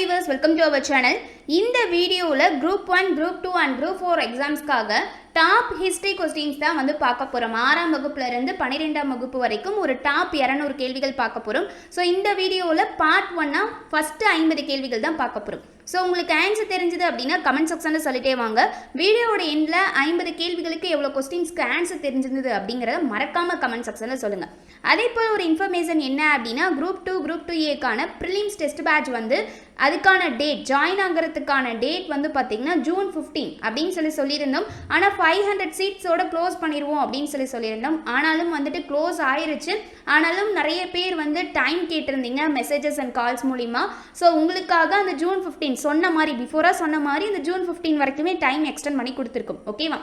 viewers, welcome to our channel. இந்த வீடியோல group 1, group 2 and group 4 எக்ஸாம்ஸ்க்காக டாப் ஹிஸ்டரி கொஸ்டின்ஸ் தான் வந்து பார்க்க போறோம். 6ஆம் வகுப்புல இருந்து 12ஆம் வகுப்பு வரைக்கும் ஒரு டாப் 200 கேள்விகள் பார்க்க போறோம். சோ இந்த வீடியோல பார்ட் 1 ஃபர்ஸ்ட் 50 கேள்விகள் தான் பார்க்க போறோம். சோ உங்களுக்கு ஆன்சர் தெரிஞ்சது அப்படினா கமெண்ட் செக்ஷன்ல சொல்லிட்டே வாங்க. வீடியோவோட எண்ட்ல 50 கேள்விகளுக்கு எவ்வளவு கொஸ்டின்ஸ்க்கு ஆன்சர் தெரிஞ்சது அப்படிங்கறத மறக்காம கமெண்ட் செக்ஷன்ல சொல்லுங்க. அதேபோல ஒரு இன்ஃபர்மேஷன் என்ன அப்படினா group 2 group 2A கான prelims test batch வந்து அதுக்கான டேட் ஜாயின் ஆகிறதுக்கான டேட் வந்து பாத்தீங்கன்னா ஜூன் 15 அப்படின்னு சொல்லியிருந்தோம். ஆனா 500 சீட்ஸோட க்ளோஸ் பண்ணிடுவோம் அப்படின்னு சொல்லியிருந்தோம். ஆனாலும் வந்துட்டு க்ளோஸ் ஆயிருச்சு. ஆனாலும் நிறைய பேர் வந்து டைம் கேட்டிருந்தீங்க மெசேஜஸ் அண்ட் கால்ஸ் மூலிமா. ஸோ உங்களுக்காக அந்த ஜூன் 15 சொன்ன மாதிரி பிஃபோராக சொன்ன மாதிரி இந்த ஜூன் 15 வரைக்குமே டைம் எக்ஸ்டெண்ட் பண்ணி கொடுத்துருக்கோம். ஓகேவா?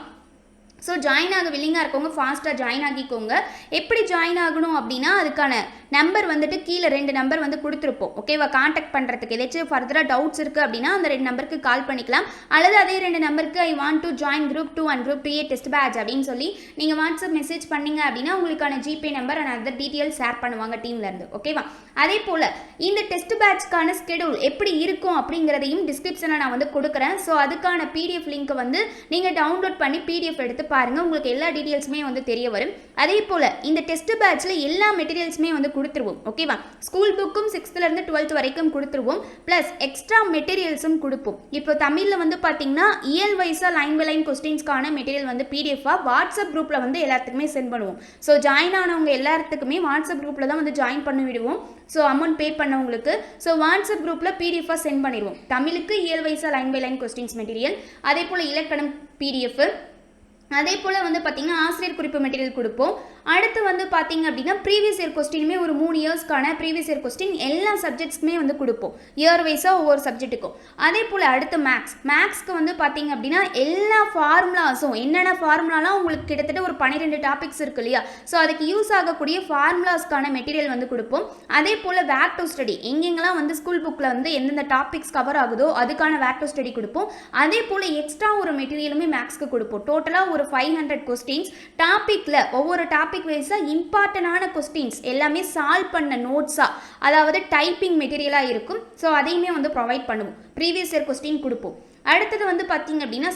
ஸோ ஜாயின் ஆக வில்லிங்காக இருக்கவங்க ஃபாஸ்ட்டாக ஜாயின் ஆகிக்கோங்க. எப்படி ஜாயின் ஆகணும் அப்படின்னா அதுக்கான நம்பர் வந்துட்டு கீழே 2 நம்பர் வந்து கொடுத்துருப்போம். ஓகேவா? காண்டாக்ட் பண்ணுறதுக்கு ஏதாச்சும் ஃபர்தராக டவுட்ஸ் இருக்குது அப்படின்னா அந்த 2 நம்பருக்கு கால் பண்ணிக்கலாம். அல்லது அதே 2 நம்பருக்கு I want to join group 2 and group 2A test batch அப்படின்னு சொல்லி நீங்கள் வாட்ஸ்அப் மெசேஜ் பண்ணீங்க அப்படின்னா உங்களுக்கான GPay number and other details share பண்ணுவாங்க டீம்லேருந்து. ஓகேவா? அதே போல் இந்த டெஸ்ட் பேட்ச்க்கான ஸ்கெடியூல் எப்படி இருக்கும் அப்படிங்கிறதையும் டிஸ்கிரிப்ஷனில் நான் வந்து கொடுக்குறேன். ஸோ அதுக்கான பிடிஎஃப் லிங்க் வந்து நீங்கள் டவுன்லோட் பண்ணி பிடிஎஃப் எடுத்து பாருங்க. உங்களுக்கு எல்லா டீடைல்ஸுமே வந்து தெரிய வரும். அதே போல இந்த டெஸ்ட் பேட்ச்ல எல்லா மெட்டீரியல்ஸுமே வந்து கொடுத்துருவோம். ஓகேவா? ஸ்கூல் புக்கும் 6th ல இருந்து 12th வரைக்கும் கொடுத்துருவோம். பிளஸ் எக்ஸ்ட்ரா மெட்டீரியல்ஸும் கொடுப்போம். இப்போ தமிழ்ல வந்து பாத்தீங்கன்னா இயல் வைஸா லைன் பை லைன் கொஸ்டின்ஸ்க்கான மெட்டீரியல் வந்து பிடிஎஃபா வாட்ஸ்அப் குரூப்ல வந்து எல்லாத்துக்குமே சென்ட் பண்ணுவோம். ஸோ ஜாயின் ஆனவங்க எல்லாத்துக்குமே வாட்ஸ்அப் குரூப்ல தான் வந்து ஜாயின் பண்ணி விடுவோம். ஸோ அமௌண்ட் பே பண்ணவங்களுக்கு ஸோ வாட்ஸ்அப் குரூப்ல பிடிஎஃபா சென்ட் பண்ணிடுவோம். தமிழுக்கு இயல் வைஸா line by line questions material, அதே போல இலக்கணம் பிடிஎஃப், அதே போல் வந்து பார்த்தீங்கன்னா ஆசிரியர் குறிப்பு மெட்டீரியல் கொடுப்போம். அடுத்து வந்து பார்த்தீங்க அப்படின்னா ப்ரீவியஸ் இயர் கொஸ்டினுமே ஒரு 3 இயர்ஸ்க்கான ப்ரீவியஸ் இயர் கொஸ்டின் எல்லா சப்ஜெக்ட்ஸ்க்குமே வந்து கொடுப்போம். இயர் வைஸாக ஒவ்வொரு சப்ஜெக்ட்டுக்கும். அதே போல் அடுத்து மேக்ஸ்க்கு வந்து பார்த்தீங்க அப்படின்னா எல்லா ஃபார்முலாஸும் என்னென்ன ஃபார்முலாலாம் உங்களுக்கு கிட்டத்தட்ட ஒரு 12 டாபிக்ஸ் இருக்கு இல்லையா? ஸோ அதுக்கு யூஸ் ஆகக்கூடிய ஃபார்முலாஸ்க்கான மெட்டீரியல் வந்து கொடுப்போம். அதே போல் வேர் டு ஸ்டடி எங்கெங்கெல்லாம் வந்து ஸ்கூல் புக்கில் வந்து எந்தெந்த டாபிக்ஸ் கவர் ஆகுதோ அதுக்கான வேர் டு ஸ்டடி கொடுப்போம். அதே போல் எக்ஸ்ட்ரா ஒரு மெட்டீரியலுமே மேக்ஸ்க்கு கொடுப்போம். டோட்டலாக ஒரு 500 கொஸ்டின்ஸ் டாபிக்ல ஒவ்வொரு டாபிக் வைஸா இம்பார்ட்டன்டான கொஸ்டின்ஸ் எல்லாமே சால்வ் பண்ண நோட்ஸா அதாவது டைப்பிங் மெட்டீரியலா இருக்கும். ஸோ அதையுமே வந்து ப்ரொவைட் பண்ணுவோம். ப்ரீவியஸ் இயர் கொஸ்டின் கொடுப்போம். அடுத்தது வந்து பார்த்தீங்க அப்படின்னா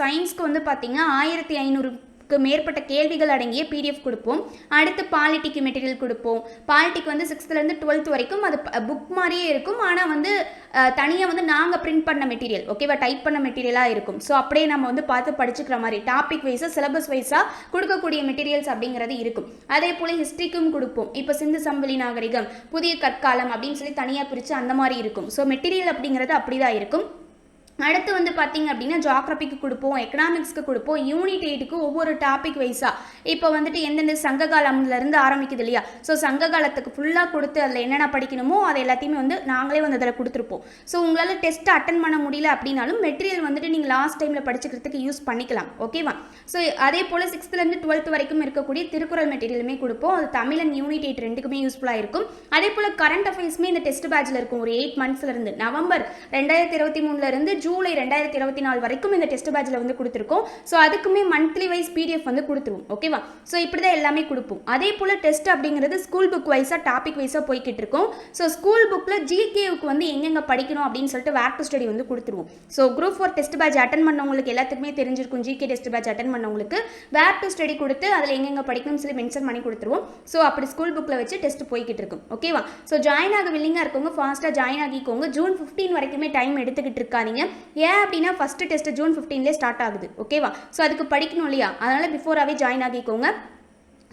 சயின்ஸ்க்கு வந்து பார்த்தீங்கன்னா 1500 மேற்பட்ட கேள்விகள் அடங்கிய பிடிஎஃப் கொடுப்போம். அடுத்து பாலிட்டிக்கு மெட்டீரியல் கொடுப்போம். பாலிட்டிக் வந்து 6th ல இருந்து 12th வரைக்கும் அது புக் மாதிரியே இருக்கும். ஆனால் வந்து தனியாக வந்து நாங்கள் பிரிண்ட் பண்ண மெட்டீரியல் ஓகேவா டைப் பண்ண மெட்டீரியலாக இருக்கும். ஸோ அப்படியே நம்ம வந்து பார்த்து படிச்சுக்கிற மாதிரி டாபிக் வைஸாக சிலபஸ் வைஸாக கொடுக்கக்கூடிய மெட்டீரியல்ஸ் அப்படிங்கிறது இருக்கும். அதே போல் ஹிஸ்ட்ரிக்கும் கொடுப்போம். இப்போ சிந்து சமவெளி நாகரிகம், புதிய கற்காலம் அப்படின்னு சொல்லி தனியாக பிரித்து அந்த மாதிரி இருக்கும். ஸோ மெட்டீரியல் அப்படிங்கிறது அப்படி தான் இருக்கும். அடுத்து வந்து பார்த்தீங்க அப்படின்னா ஜியோகிராஃபிக்கு கொடுப்போம், எக்கனாமிக்ஸ்க்கு கொடுப்போம், யூனிட் 8க்கு ஒவ்வொரு டாபிக் வைஸாக இப்போ வந்துட்டு எந்தெந்த சங்க காலம்லேருந்து ஆரம்பிக்குது இல்லையா? ஸோ சங்க காலத்துக்கு ஃபுல்லாக கொடுத்து அதில் என்னென்ன படிக்கணுமோ அதை எல்லாத்தையுமே வந்து நாங்களே வந்து அதில் கொடுத்துருப்போம். ஸோ உங்களால் டெஸ்ட் அட்டன் பண்ண முடியல அப்படின்னாலும் மெட்டீரியல் வந்துட்டு நீங்கள் லாஸ்ட் டைமில் படிச்சுக்கிறதுக்கு யூஸ் பண்ணிக்கலாம். ஓகேவா? ஸோ அதே போல் 6th ல இருந்து 12th வரைக்கும் இருக்கக்கூடிய திருக்குறள் மெட்டீரியலுமே கொடுப்போம். அது தமிழ் அண்ட் யூனிட் 8 ரெண்டுக்குமே யூஸ்ஃபுல்லாக இருக்கும். அதே போல் கரண்ட் அஃபேர்ஸுமே இந்த டெஸ்ட் பேட்சில் இருக்கும். ஒரு 8 மந்த்ஸ்லேருந்து நவம்பர் 2023 ஜூலை 2024 வரைக்கும் இந்த டெஸ்ட் பேட்ச்ல வந்து கொடுத்துருக்கோம். ஸோ அதுக்குமே மந்த்லி வைஸ் பிடிஎஃப் வந்து கொடுத்துருவோம். ஓகேவா? ஸோ இப்படி தான் எல்லாமே கொடுப்போம். அதே போல் டெஸ்ட் அப்படிங்கிறது ஸ்கூல் புக் வைஸாக டாபிக் வைஸாக போய்கிட்டு இருக்கும். ஸோ ஸ்கூல் புக்கில் ஜிகேவுக்கு வந்து எங்கெங்கே படிக்கணும் அப்படின்னு சொல்லிட்டு வேர் டு ஸ்டடி வந்து கொடுத்துருவோம். So group 4 test batch attend பண்ணவங்களுக்கு எல்லாத்துக்குமே தெரிஞ்சிருக்கும். ஜிகே டெஸ்ட் பேட்ச் அட்டன் பண்ணவங்களுக்கு வேர் டு ஸ்டடி கொடுத்து அதில் எங்கெங்கே படிக்கணும்னு சொல்லி மென்ஷன் பண்ணி கொடுத்துருவோம். ஸோ அப்படி ஸ்கூல் புக்கில் வச்சு டெஸ்ட் போய்கிட்டு இருக்கும். ஓகேவா? ஸோ ஜாயின் ஆக வில்லிங்காக இருக்கவங்க ஃபாஸ்ட்டாக ஜாயின் ஆகிக்கோங்க. ஜூன் 15 வரைக்குமே டைம் எடுத்துக்கிட்டு இருக்காதீங்க. ஏன் அப்படின்னா ஃபர்ஸ்ட் டெஸ்ட் ஜூன் 15 ஸ்டார்ட் ஆகுது. ஓகேவா? ஸோ அதுக்கு படிக்கணும் இல்லையா? அதனால பிஃபோராகவே ஜாயின் ஆகிக்கோங்க.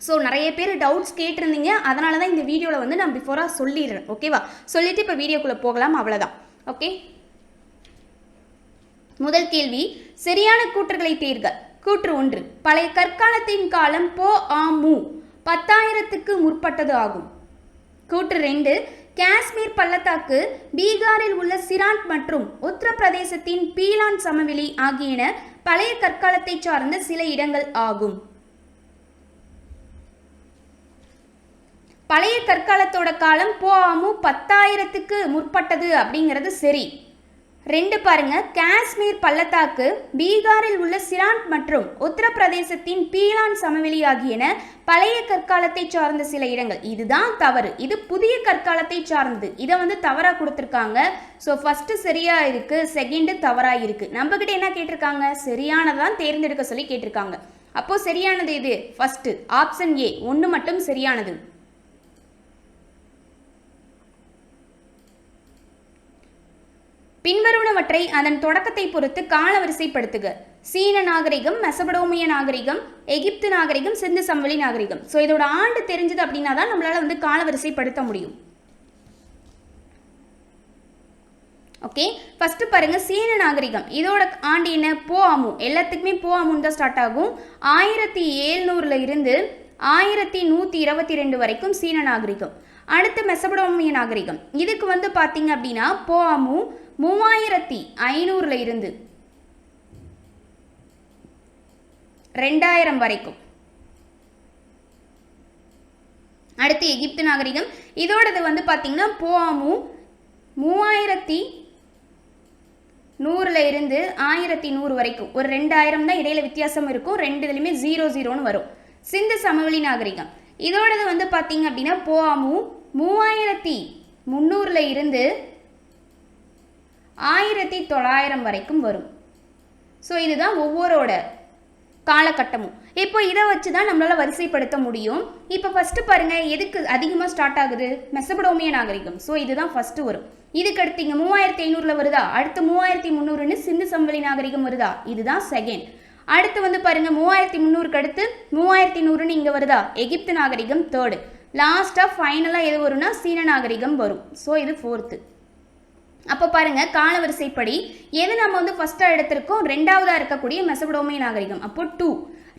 ஸோ நிறைய பேர் டவுட்ஸ் கேட்டிருந்தீங்க. அதனால தான் இந்த வீடியோவில் வந்து நான் பிஃபோராக சொல்லிடுறேன். ஓகேவா? சொல்லிட்டு இப்போ வீடியோக்குள்ளே போகலாம். அவ்வளோதான். ஓகே, முதல் கேள்வி சரியான கூற்றுகளை தேர்க. கூற்று 1 பழைய கற்காலத்தின் காலம் பொ.ஆ.மு 10,000க்கு முற்பட்டது ஆகும். கூற்று 2 காஷ்மீர் பள்ளத்தாக்கு, பீகாரில் உள்ள சிராண்ட் மற்றும் உத்தரப்பிரதேசத்தின் பீலான் சமவெளி ஆகியன பழைய கற்காலத்தை சார்ந்த சில இடங்கள் ஆகும். பழைய கற்காலத்தோட காலம் பொ.ஆ.மு 10,000க்கு முற்பட்டது அப்படிங்கிறது சரி. 2 பாருங்க, காஷ்மீர் பள்ளத்தாக்கு, பீகாரில் உள்ள சிராண்ட் மற்றும் உத்தரப்பிரதேசத்தின் பீலான் சமவெளி ஆகியன பழைய கற்காலத்தை சார்ந்த சில இடங்கள். இதுதான் தவறு, இது புதிய கற்காலத்தை சார்ந்தது. இதை வந்து தவறா கொடுத்துருக்காங்க. ஸோ ஃபர்ஸ்ட் சரியா இருக்கு, செகண்ட் தவறா இருக்கு. நம்ம கிட்ட என்ன கேட்டிருக்காங்க, சரியானதான் தேர்ந்தெடுக்க சொல்லி கேட்டிருக்காங்க. அப்போ சரியானது இது ஃபர்ஸ்ட் ஆப்ஷன் ஏ, 1 மட்டும் சரியானது. பின்வருவனவற்றை அதன் தொடக்கத்தை பொறுத்து காலவரிசைப்படுத்துக. சீன நாகரிகம், மெசபடோமிய நாகரிகம், எகிப்து நாகரிகம், சிந்து சமவெளி நாகரிகம். ஸோ இதோட ஆண்டு தெரிஞ்சது அப்படின்னா தான் நம்மளால வந்து காலவரிசைப்படுத்த முடியும். ஓகே, ஃபர்ஸ்ட் பாருங்க, சீன நாகரிகம். இதோட ஆண்டு என்ன, போஆமு. எல்லாத்துக்குமே போஆமுன்னு தான் ஸ்டார்ட் ஆகும். 1700 இருந்து 1122 வரைக்கும் சீன நாகரிகம். அடுத்து மெசபடோமிய நாகரிகம். இதுக்கு வந்து பார்த்தீங்க அப்படின்னா போஆமு 3500 இருந்து 2000 வரைக்கும். அடுத்து எகிப்து நாகரிகம். இதோடது வந்து பார்த்தீங்கன்னா போஆமு 3100 இருந்து 1100 வரைக்கும். ஒரு 2000 தான் இடையில வித்தியாசம் இருக்கும். 2 இதுலையுமே 00ன்னு வரும். சிந்து சமவெளி நாகரிகம். இதோடது வந்து பார்த்தீங்க அப்படின்னா போஆமு 3300 இருந்து 1900 வரைக்கும் வரும். ஸோ இதுதான் ஒவ்வொருட காலகட்டமும். இப்போ இதை வச்சு தான் நம்மளால் வரிசைப்படுத்த முடியும். இப்போ ஃபஸ்ட்டு பாருங்கள், எதுக்கு அதிகமாக ஸ்டார்ட் ஆகுது, மெசபடோமிய நாகரிகம். ஸோ இதுதான் ஃபஸ்ட்டு வரும். இதுக்கு அடுத்து இங்கே 3500 வருதா, அடுத்து 3300ன்னு சிந்து சமவெளி நாகரிகம் வருதா, இதுதான் செகண்ட். அடுத்து வந்து பாருங்கள், 3300க்கு அடுத்து 3100ன்னு இங்கே வருதா, எகிப்து நாகரிகம் தேர்டு. லாஸ்ட்டாக ஃபைனலாக எது வரும்னா சீன நாகரிகம் வரும். ஸோ இது ஃபோர்த்து. அப்போ பாருங்க, காலவரிசைப்படி எது நம்ம வந்து ஃபர்ஸ்ட்டாக எடுத்திருக்கோம், 2வதாக இருக்கக்கூடிய மெசபடோமிய நாகரிகம். அப்போ 2.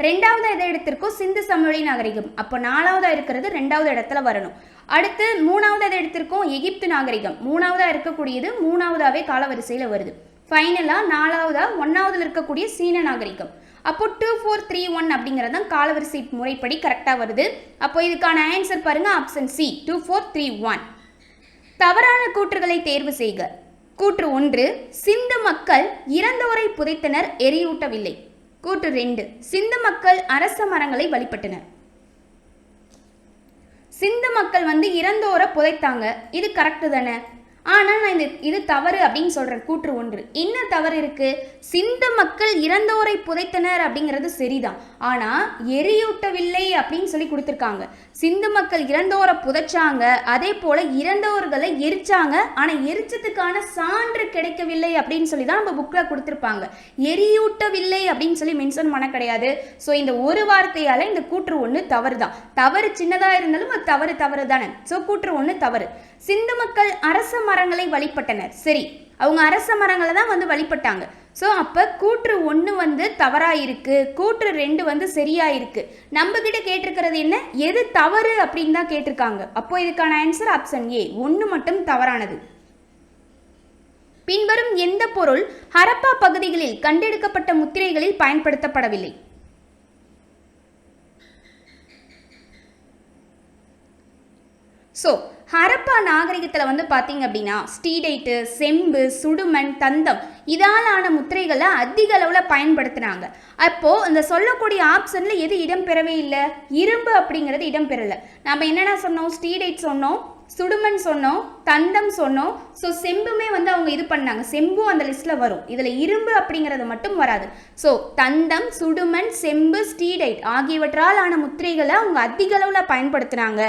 2வதாக எதை எடுத்திருக்கோம், சிந்து சமவெளி நாகரிகம். அப்போ 4வதாக இருக்கிறது 2வது இடத்துல வரணும். அடுத்து 3வதாக எதை எடுத்திருக்கோம், எகிப்து நாகரிகம். 3வதாக இருக்கக்கூடியது 3வதாகவே காலவரிசையில் வருது. ஃபைனலாக 4வதாக 1வதுல இருக்கக்கூடிய சீன நாகரிகம். அப்போ 2 4 3 1 அப்படிங்கிறது தான் காலவரிசை முறைப்படி கரெக்டாக வருது. அப்போ இதுக்கான ஆன்சர் பாருங்க, ஆப்ஷன் சி, 2 4 3 1. தவறான கூற்றுகளை தேர்வு செய்க. கூற்று 1, சிந்து மக்கள் இறந்தோரை புதைத்தனர், எரியூட்டவில்லை. கூற்று 2, சிந்து மக்கள் அரச மரங்களை வழிபட்டனர். சிந்து மக்கள் வந்து இறந்தோரை புதைத்தாங்க, இது கரெக்டு தானே. ஆனால் நான் இது தவறு அப்படின்னு சொல்கிறேன். கூற்று 1 என்ன தவறு இருக்குது, சிந்து மக்கள் இறந்தோரை புதைத்தனர் அப்படிங்கிறது சரிதான், ஆனால் எரியூட்டவில்லை அப்படின்னு சொல்லி கொடுத்துருக்காங்க. சிந்து மக்கள் இறந்தோரை புதைச்சாங்க, அதே போல் இறந்தோர்களை எரிச்சாங்க, ஆனால் எரிச்சதுக்கான சான்று கிடைக்கவில்லை அப்படின்னு சொல்லி தான் நம்ம புக்கில் கொடுத்துருப்பாங்க. எரியூட்டவில்லை அப்படின்னு சொல்லி மென்ஷன் பண்ண கிடையாது. ஸோ இந்த ஒரு வார்த்தையால் இந்த கூற்று 1 தவறு தான். தவறு சின்னதாக இருந்தாலும் அது தவறு தானே. ஸோ கூற்று 1 தவறு. சிந்து மக்கள் அரச மரங்களை வழிபட்டனர், சரி, அவங்க அரச மரங்களை தான் வந்து வழிபட்டாங்க. ஸோ அப்போ கூற்று 1 வந்து தவறாக இருக்குது, கூற்று 2 வந்து சரியாக இருக்குது. நம்ம கிட்ட கேட்டிருக்கிறது என்ன, எது தவறு அப்படின்னு தான் கேட்டிருக்காங்க. அப்போ இதுக்கான ஆன்சர் ஆப்ஷன் ஏ, 1 மட்டும் தவறானது. பின்வரும் எந்த பொருள் ஹரப்பா பகுதிகளில் கண்டெடுக்கப்பட்ட முத்திரைகளில் பயன்படுத்தப்படவில்லை? ஸோ ஹரப்பா நாகரிகத்தில் வந்து பார்த்தீங்க அப்படின்னா ஸ்டீடைட்டு, செம்பு, சுடுமண், தந்தம் இதால் ஆன முத்திரைகளை அதிக அளவில் பயன்படுத்தினாங்க. அப்போது இந்த சொல்லக்கூடிய ஆப்ஷனில் எது இடம்பெறவே இல்லை, இரும்பு அப்படிங்கிறது இடம்பெறலை. நம்ம என்னென்ன சொன்னோம், ஸ்டீடைட் சொன்னோம், சுடுமண் சொன்னோம், தந்தம் சொன்னோம். ஸோ செம்புமே வந்து அவங்க இது பண்ணாங்க, செம்பும் அந்த லிஸ்ட்டில் வரும். இதில் இரும்பு அப்படிங்கிறது மட்டும் வராது. ஸோ தந்தம், சுடுமண், செம்பு, ஸ்டீடைட் ஆகியவற்றால் ஆன முத்திரைகளை அவங்க அதிக அளவில் பயன்படுத்தினாங்க.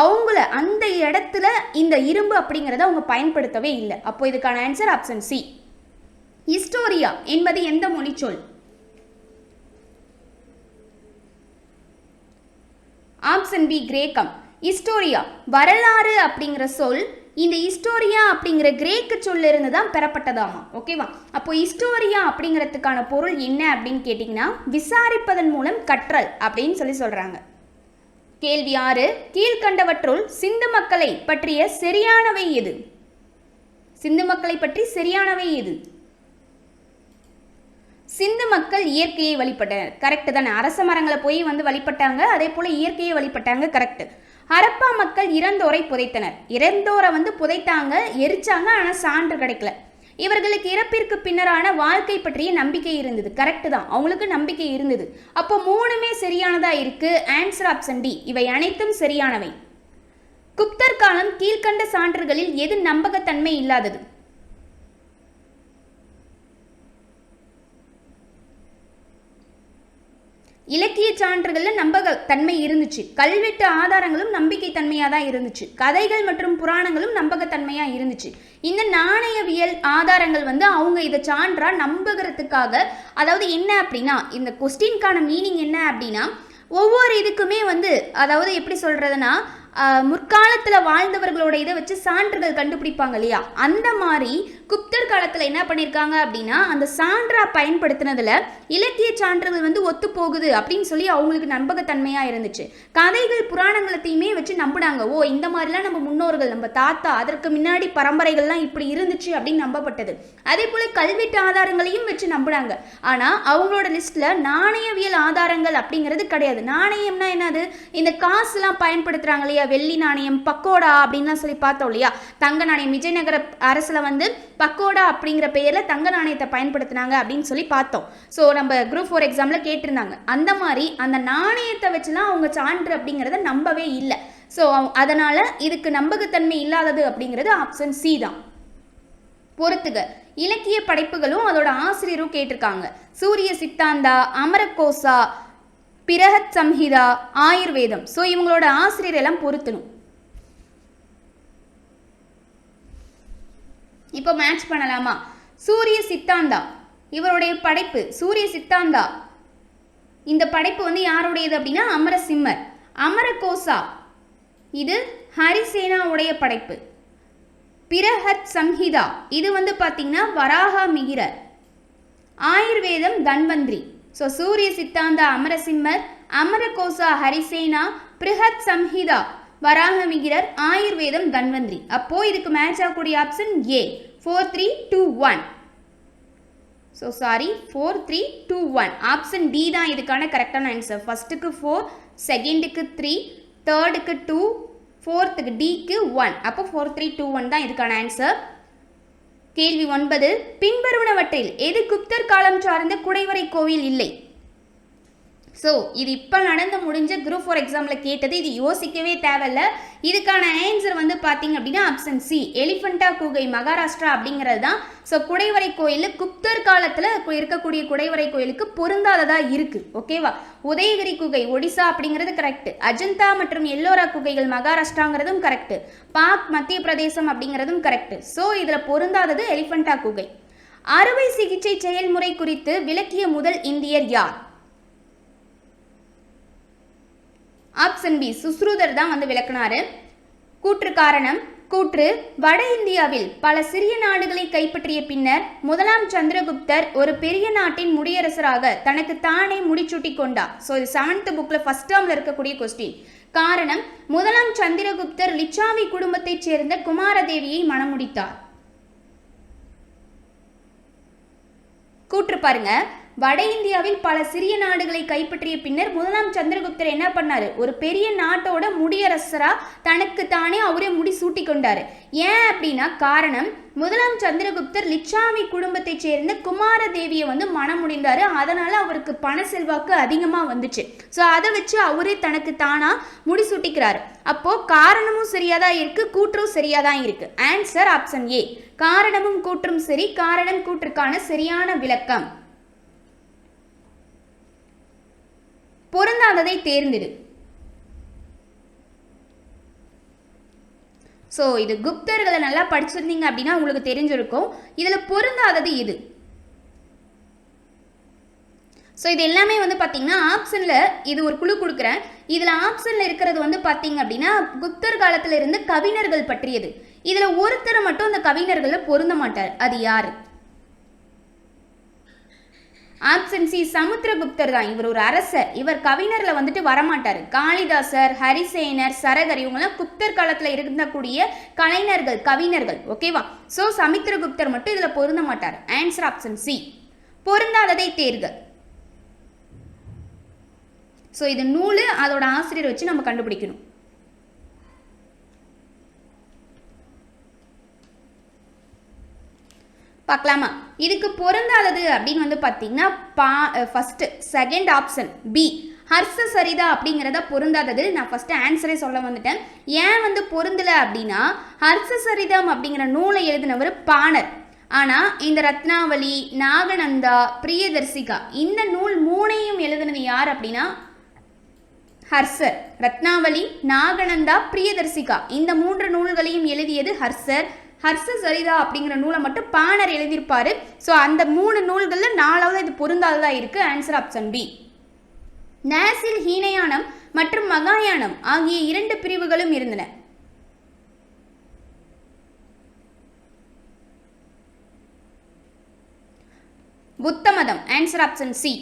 அவங்கள அந்த இடத்துல இந்த இரும்பு அப்படிங்கிறத அவங்க பயன்படுத்தவே இல்லை. அப்போ இதுக்கான ஆன்சர் ஆப்ஷன் சி. ஹிஸ்டோரியா என்பது எந்த மொழிச்சொல்? ஆப்ஷன் பி, கிரேக்கம். ஹிஸ்டோரியா வரலாறு அப்படிங்கிற சொல் இந்த ஹிஸ்டோரியா அப்படிங்கிற கிரேக்க சொல்ல இருந்து தான் பெறப்பட்டதாமா. ஓகேவா? அப்போ ஹிஸ்டோரியா அப்படிங்கிறதுக்கான பொருள் என்ன அப்படின்னு கேட்டிங்கன்னா விசாரிப்பதன் மூலம் கற்றல் அப்படின்னு சொல்கிறாங்க. கேள்வி 6, கீழ்கண்டவற்றுள் சிந்து மக்களை பற்றிய சரியானவை எது? சிந்து மக்களை பற்றி சரியானவை எது? சிந்து மக்கள் இயற்கையை வழிபட்டனர், கரெக்டு தானே. அரச மரங்களை போய் வந்து வழிபட்டாங்க, அதே போல் இயற்கையை வழிபட்டாங்க, கரெக்டு. ஹரப்பா மக்கள் இறந்தோரை புதைத்தனர், இறந்தோரை வந்து புதைத்தாங்க, எரிச்சாங்க, ஆனால் சான்று கிடைக்கல. இவர்களுக்கு இறப்பிற்கு பின்னரான வாழ்க்கை பற்றிய நம்பிக்கை இருந்தது. கரெக்ட் தான், அவங்களுக்கு நம்பிக்கை இருந்தது. அப்போ 3மே சரியானதா இருக்கு. Answer option D. இவை அனைத்தும் சரியானவை. குப்தர் காலம் கீழ்கண்ட சான்றுகளில் எது நம்பகத்தன்மை இல்லாதது? இலக்கிய சான்றுகள்ல நம்பகத்தன்மை இருந்துச்சு. கல்வெட்டு ஆதாரங்களும் நம்பிக்கை தன்மையா தான் இருந்துச்சு. கதைகள் மற்றும் புராணங்களும் நம்பகத்தன்மையா இருந்துச்சு. இந்த நாணயவியல் ஆதாரங்கள் அவங்க இதை சான்றா நம்புகிறதுக்காக, அதாவது என்ன அப்படின்னா, இந்த கொஸ்டின்கான மீனிங் என்ன அப்படின்னா, ஒவ்வொரு இதுக்குமே அதாவது எப்படி சொல்றதுன்னா, முற்காலத்தில் வாழ்ந்தவர்களோட இதை வச்சு சான்றுகள் கண்டுபிடிப்பாங்க இல்லையா, அந்த மாதிரி குப்தர் காலத்தில் என்ன பண்ணியிருக்காங்க அப்படின்னா, அந்த சான்றா பயன்படுத்தினதுல இலக்கிய சான்றுகள் ஒத்து போகுது அப்படின்னு சொல்லி அவங்களுக்கு நம்பகத்தன்மையாக இருந்துச்சு. கதைகள் புராணங்களத்தையுமே வச்சு நம்பினாங்க. ஓ, இந்த மாதிரிலாம் நம்ம முன்னோர்கள், நம்ம தாத்தா, அதற்கு முன்னாடி பரம்பரைகள்லாம் இப்படி இருந்துச்சு அப்படின்னு நம்பப்பட்டது. அதே போல கல்வெட்டு ஆதாரங்களையும் வச்சு நம்பினாங்க. ஆனால் அவங்களோட லிஸ்ட்ல நாணயவியல் ஆதாரங்கள் அப்படிங்கிறது கிடையாது. நாணயம்னா என்னது? இந்த காசுலாம் பயன்படுத்துறாங்க இல்லையா, வெள்ளி நாணயம், பக்கோடா அப்படின்லாம் சொல்லி பார்த்தோம் இல்லையா. தங்க நாணயம், விஜயநகர அரசுல பக்கோடா அப்படிங்கிற பெயர்ல தங்க நாணயத்தை பயன்படுத்தினாங்க அப்படின்னு சொல்லி பார்த்தோம். ஸோ நம்ம குரூப் 4 எக்ஸாம்ல கேட்டிருந்தாங்க. அந்த மாதிரி அந்த நாணயத்தை வச்சுலாம் அவங்க சான்று அப்படிங்கிறத நம்பவே இல்லை. ஸோ அதனால இதுக்கு நம்பகத்தன்மை இல்லாதது அப்படிங்கிறது ஆப்ஷன் சி தான். பொறுத்துக. இலக்கிய படைப்புகளும் அதோட ஆசிரியரும் கேட்டிருக்காங்க. சூரிய சித்தாந்தா, அமரகோசா, பிரஹத் சம்ஹிதா, ஆயுர்வேதம். ஸோ இவங்களோட ஆசிரியர் எல்லாம் பொருத்தணும். இப்போ மேட்ச் பண்ணலாமா? சூரிய சித்தாந்தா இவருடைய படைப்பு. சூரிய சித்தாந்தா இந்த படைப்பு யாருடையது அப்படின்னா அமரசிம்மர். அமரகோசா இது ஹரிசேனாவுடைய படைப்பு. பிரஹத் சம்ஹிதா இது பார்த்தீங்கன்னா வராக மிகிரர். ஆயுர்வேதம் தன்வந்திரி. ஸோ சூரிய சித்தாந்தா அமரசிம்மர், அமரகோசா ஹரிசேனா, பிரஹத் சம்ஹிதா வராகமிகிரர், ஆயுர்வேதம் தன்வந்திரி. அப்போ இதுக்கு மேட்ச் ஆகக்கூடிய option A. 4 3 2 1. So sorry, 4 3 2 1. Option D தான் இதுக்கான கரெக்டான ஆன்சர். ஃபர்ஸ்ட்டுக்கு 4, செகண்டுக்கு 3, தேர்டுக்கு 2, ஃபோர்த்துக்கு டிக்கு 1. அப்போ 4 3 2 1 தான் இதுக்கான ஆன்சர். கேள்வி 9. பின்வருவனவற்றில் எது குப்தர் காலம் சார்ந்த குடைவரை கோவில் இல்லை? ஸோ இது இப்போ நடந்து முடிஞ்ச குரூப் 4 எக்ஸாமில் கேட்டது. இது யோசிக்கவே தேவையில்ல. இதுக்கான ஆன்சர் பார்த்தீங்க அப்படின்னா ஆப்ஷன் சி, எலிஃபண்டா குகை, மகாராஷ்டிரா அப்படிங்கிறது தான். ஸோ குடைவரை கோயில் குப்தர் காலத்தில் இருக்கக்கூடிய குடைவரை கோயிலுக்கு பொருந்தாததாக இருக்குது. ஓகேவா? உதயகிரி குகை ஒடிசா அப்படிங்கிறது கரெக்ட். அஜந்தா மற்றும் எல்லோரா குகைகள் மகாராஷ்டிராங்கிறதும் கரெக்ட். பாக் மத்திய பிரதேசம் அப்படிங்கிறதும் கரெக்ட். ஸோ இதில் பொருந்தாதது எலிஃபண்டா குகை. அறுவை சிகிச்சை செயல்முறை குறித்து விளக்கிய முதல் இந்தியர் யார்? ஆப்ஷன் பி, சுஸ்ருதர் தான் விளக்குனாரு. கூற்று காரணம். கூற்று: வட இந்தியாவில் பல சிறிய நாடுகளை கைப்பற்றிய பின்னர் முதலாம் சந்திரகுப்தர் ஒரு பெரிய நாட்டின் முடியரசராக தனக்கு தானே முடிசூட்டி கொண்டார். ஸோ இது 7th புக்ல ஃபர்ஸ்ட் டேர்ம்ல இருக்கக்கூடிய கொஸ்டின். காரணம்: முதலாம் சந்திரகுப்தர் லிச்சாவி குடும்பத்தைச் சேர்ந்த குமாரதேவியை மணமுடித்தார். கூற்று பாருங்க. வட இந்தியாவில் பல சிறிய நாடுகளை கைப்பற்றிய பின்னர் முதலாம் சந்திரகுப்தர் என்ன பண்ணாரு? ஒரு பெரிய நாட்டோட முடியரசரா தனக்கு தானே அவரே முடி சூட்டி கொண்டாரு. ஏன் அப்படின்னா காரணம், முதலாம் சந்திரகுப்தர் லிச்சாவி குடும்பத்தை சேர்ந்த குமாரதேவியை மணம் முடிந்தாரு. அதனால அவருக்கு பண செல்வாக்கு அதிகமா வந்துச்சு. ஸோ அதை வச்சு அவரே தனக்கு தானா முடி சூட்டிக்கிறாரு. அப்போ காரணமும் சரியாதான் இருக்கு, கூற்றும் சரியாதான் இருக்கு. Answer option A. காரணமும் கூற்றும் சரி. காரணம் கூற்றுக்கான சரியான விளக்கம். பொருந்தாததை தேர்ந்தெடு. ஸோ இது குப்தர்களை நல்லா படிச்சிருந்தீங்க அப்படின்னா உங்களுக்கு தெரிஞ்சிருக்கும். இதில் பொருந்தாதது இது. ஸோ இது எல்லாமே பார்த்தீங்கன்னா ஆப்ஷனில் இது ஒரு குழு கொடுக்குறேன். இதில் ஆப்ஷனில் இருக்கிறது பார்த்தீங்க அப்படின்னா குப்தர் காலத்தில் இருந்து கவிஞர்கள் பற்றியது. இதில் ஒருத்தர் மட்டும் அந்த கவிஞர்களில் பொருந்த மாட்டார். அது யாரு? ஆப்ஷன் சி, சமுத்திரகுப்தர் தான். இவர் ஒரு அரசர். இவர் கவிஞர்ல வரமாட்டாரு. காளிதாசர், ஹரிசேனர், சரகர் இவங்கெல்லாம் குப்தர் காலத்துல இருக்கக்கூடிய கலைஞர்கள், கவிஞர்கள். ஓகேவா? ஸோ சமுத்திரகுப்தர் மட்டும் இதுல பொருந்த மாட்டார். Answer option C. பொருந்தாததை தேர்க. ஸோ இது நூலு, அதோட ஆசிரியர் வச்சு நம்ம கண்டுபிடிக்கணும். பார்க்கலாமா? இதுக்கு பொருந்தாதது அப்படின்னு வந்து பார்த்தீங்கன்னா first second option B Harsha Charita அப்படிங்கிறத பொருந்தாதது. நான் ஃபர்ஸ்ட் ஆன்சரே சொல்ல வந்துட்டேன். ஏன் வந்து பொருந்தலை அப்படின்னா ஹர்ஷ சரிதம் அப்படிங்கிற நூலை எழுதினவர் பாணர். ஆனால் இந்த ரத்னாவளி, நாகநந்தா, பிரியதர்சிகா இந்த நூல் மூணையும் எழுதினது யார் அப்படின்னா ஹர்ஷர். ரத்னாவளி, நாகநந்தா, பிரியதர்சிகா இந்த 3 நூல்களையும் எழுதியது ஹர்ஷர். ஹர்ஷ சரிதா அப்படிங்கிற நூலை மட்டும் பாணர் எழுதியிருப்பாரு. ஸோ அந்த 3 நூல்களில் 4வது இது பொருந்தாததாக இருக்குது. Answer option B. நாசில் ஹீனயானம் மற்றும் மகாயானம் ஆகிய 2 பிரிவுகளும் இருந்தன. புத்த மதம். Answer option C.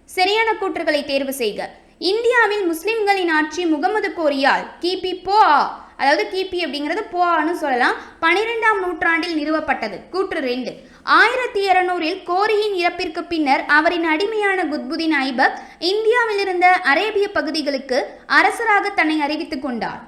சரியான கூற்றுகளை தேர்வு செய்க. இந்தியாவில் முஸ்லிம்களின் ஆட்சி முகமது கோரியால் கிபி அதாவது கிபி அப்படிங்கிறது போஆன்னு சொல்லலாம் 12ஆம் நூற்றாண்டில் நிறுவப்பட்டது. கூற்று 2. 1200 கோரியின் இறப்பிற்கு பின்னர் அவரின் அடிமையான குத்புதீன் ஐபக் இந்தியாவில் இருந்த அரேபிய பகுதிகளுக்கு அரசராக தன்னை அறிவித்துக் கொண்டார்.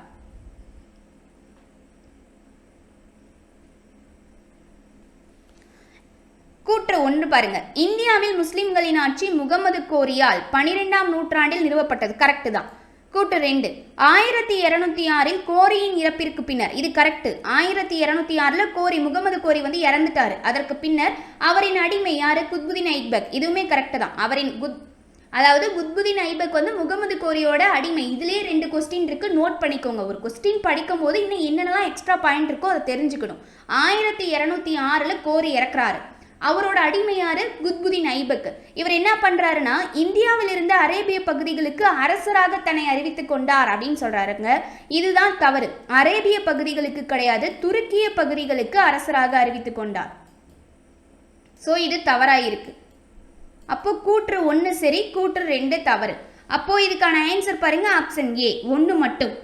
கூற்று 1 பாருங்க. இந்தியாவில் முஸ்லிம்களின் ஆட்சி முகமது கோரியால் 12ஆம் நூற்றாண்டில் நிறுவப்பட்டது. கரெக்ட் தான். கூற்று 2. 1206 கோரியின் இறப்பிற்கு பின்னர். இது கரெக்ட். 1206 கோரி முகமது கோரி வந்து இறந்துட்டாரு. அதற்கு பின்னர் அவரின் அடிமை யாரு? குத்புதீன் ஐபக். இதுவுமே கரெக்ட் தான். அவரின் அதாவது குத்புதீன் ஐபக் வந்து முகமது கோரியோட அடிமை. இதுலேயே 2 கொஸ்டின் இருக்கு, நோட் பண்ணிக்கோங்க. ஒரு கொஸ்டின் படிக்கும் போது இன்னும் என்னென்னலாம் எக்ஸ்ட்ரா பாயிண்ட் இருக்கோ அதை தெரிஞ்சுக்கணும். 1206 கோரி இறக்குறாரு. அவரோட அடிமை யாரு? குத்புதீன் ஐபக். இவர் என்ன பண்றாருன்னா இந்தியாவில் இருந்த அரேபிய பகுதிகளுக்கு அரசராக தன்னை அறிவித்துக் கொண்டார் அப்படின்னு சொல்றாருங்க. இதுதான் தவறு. அரேபிய பகுதிகளுக்கு கிடையாது, துருக்கிய பகுதிகளுக்கு அரசராக அறிவித்துக் கொண்டார். ஸோ இது தவறாயிருக்கு. அப்போ கூற்று 1 சரி, கூற்று 2 தவறு. அப்போ இதுக்கான ஆன்சர் பாருங்க, ஆப்ஷன் ஏ 1 மட்டும்.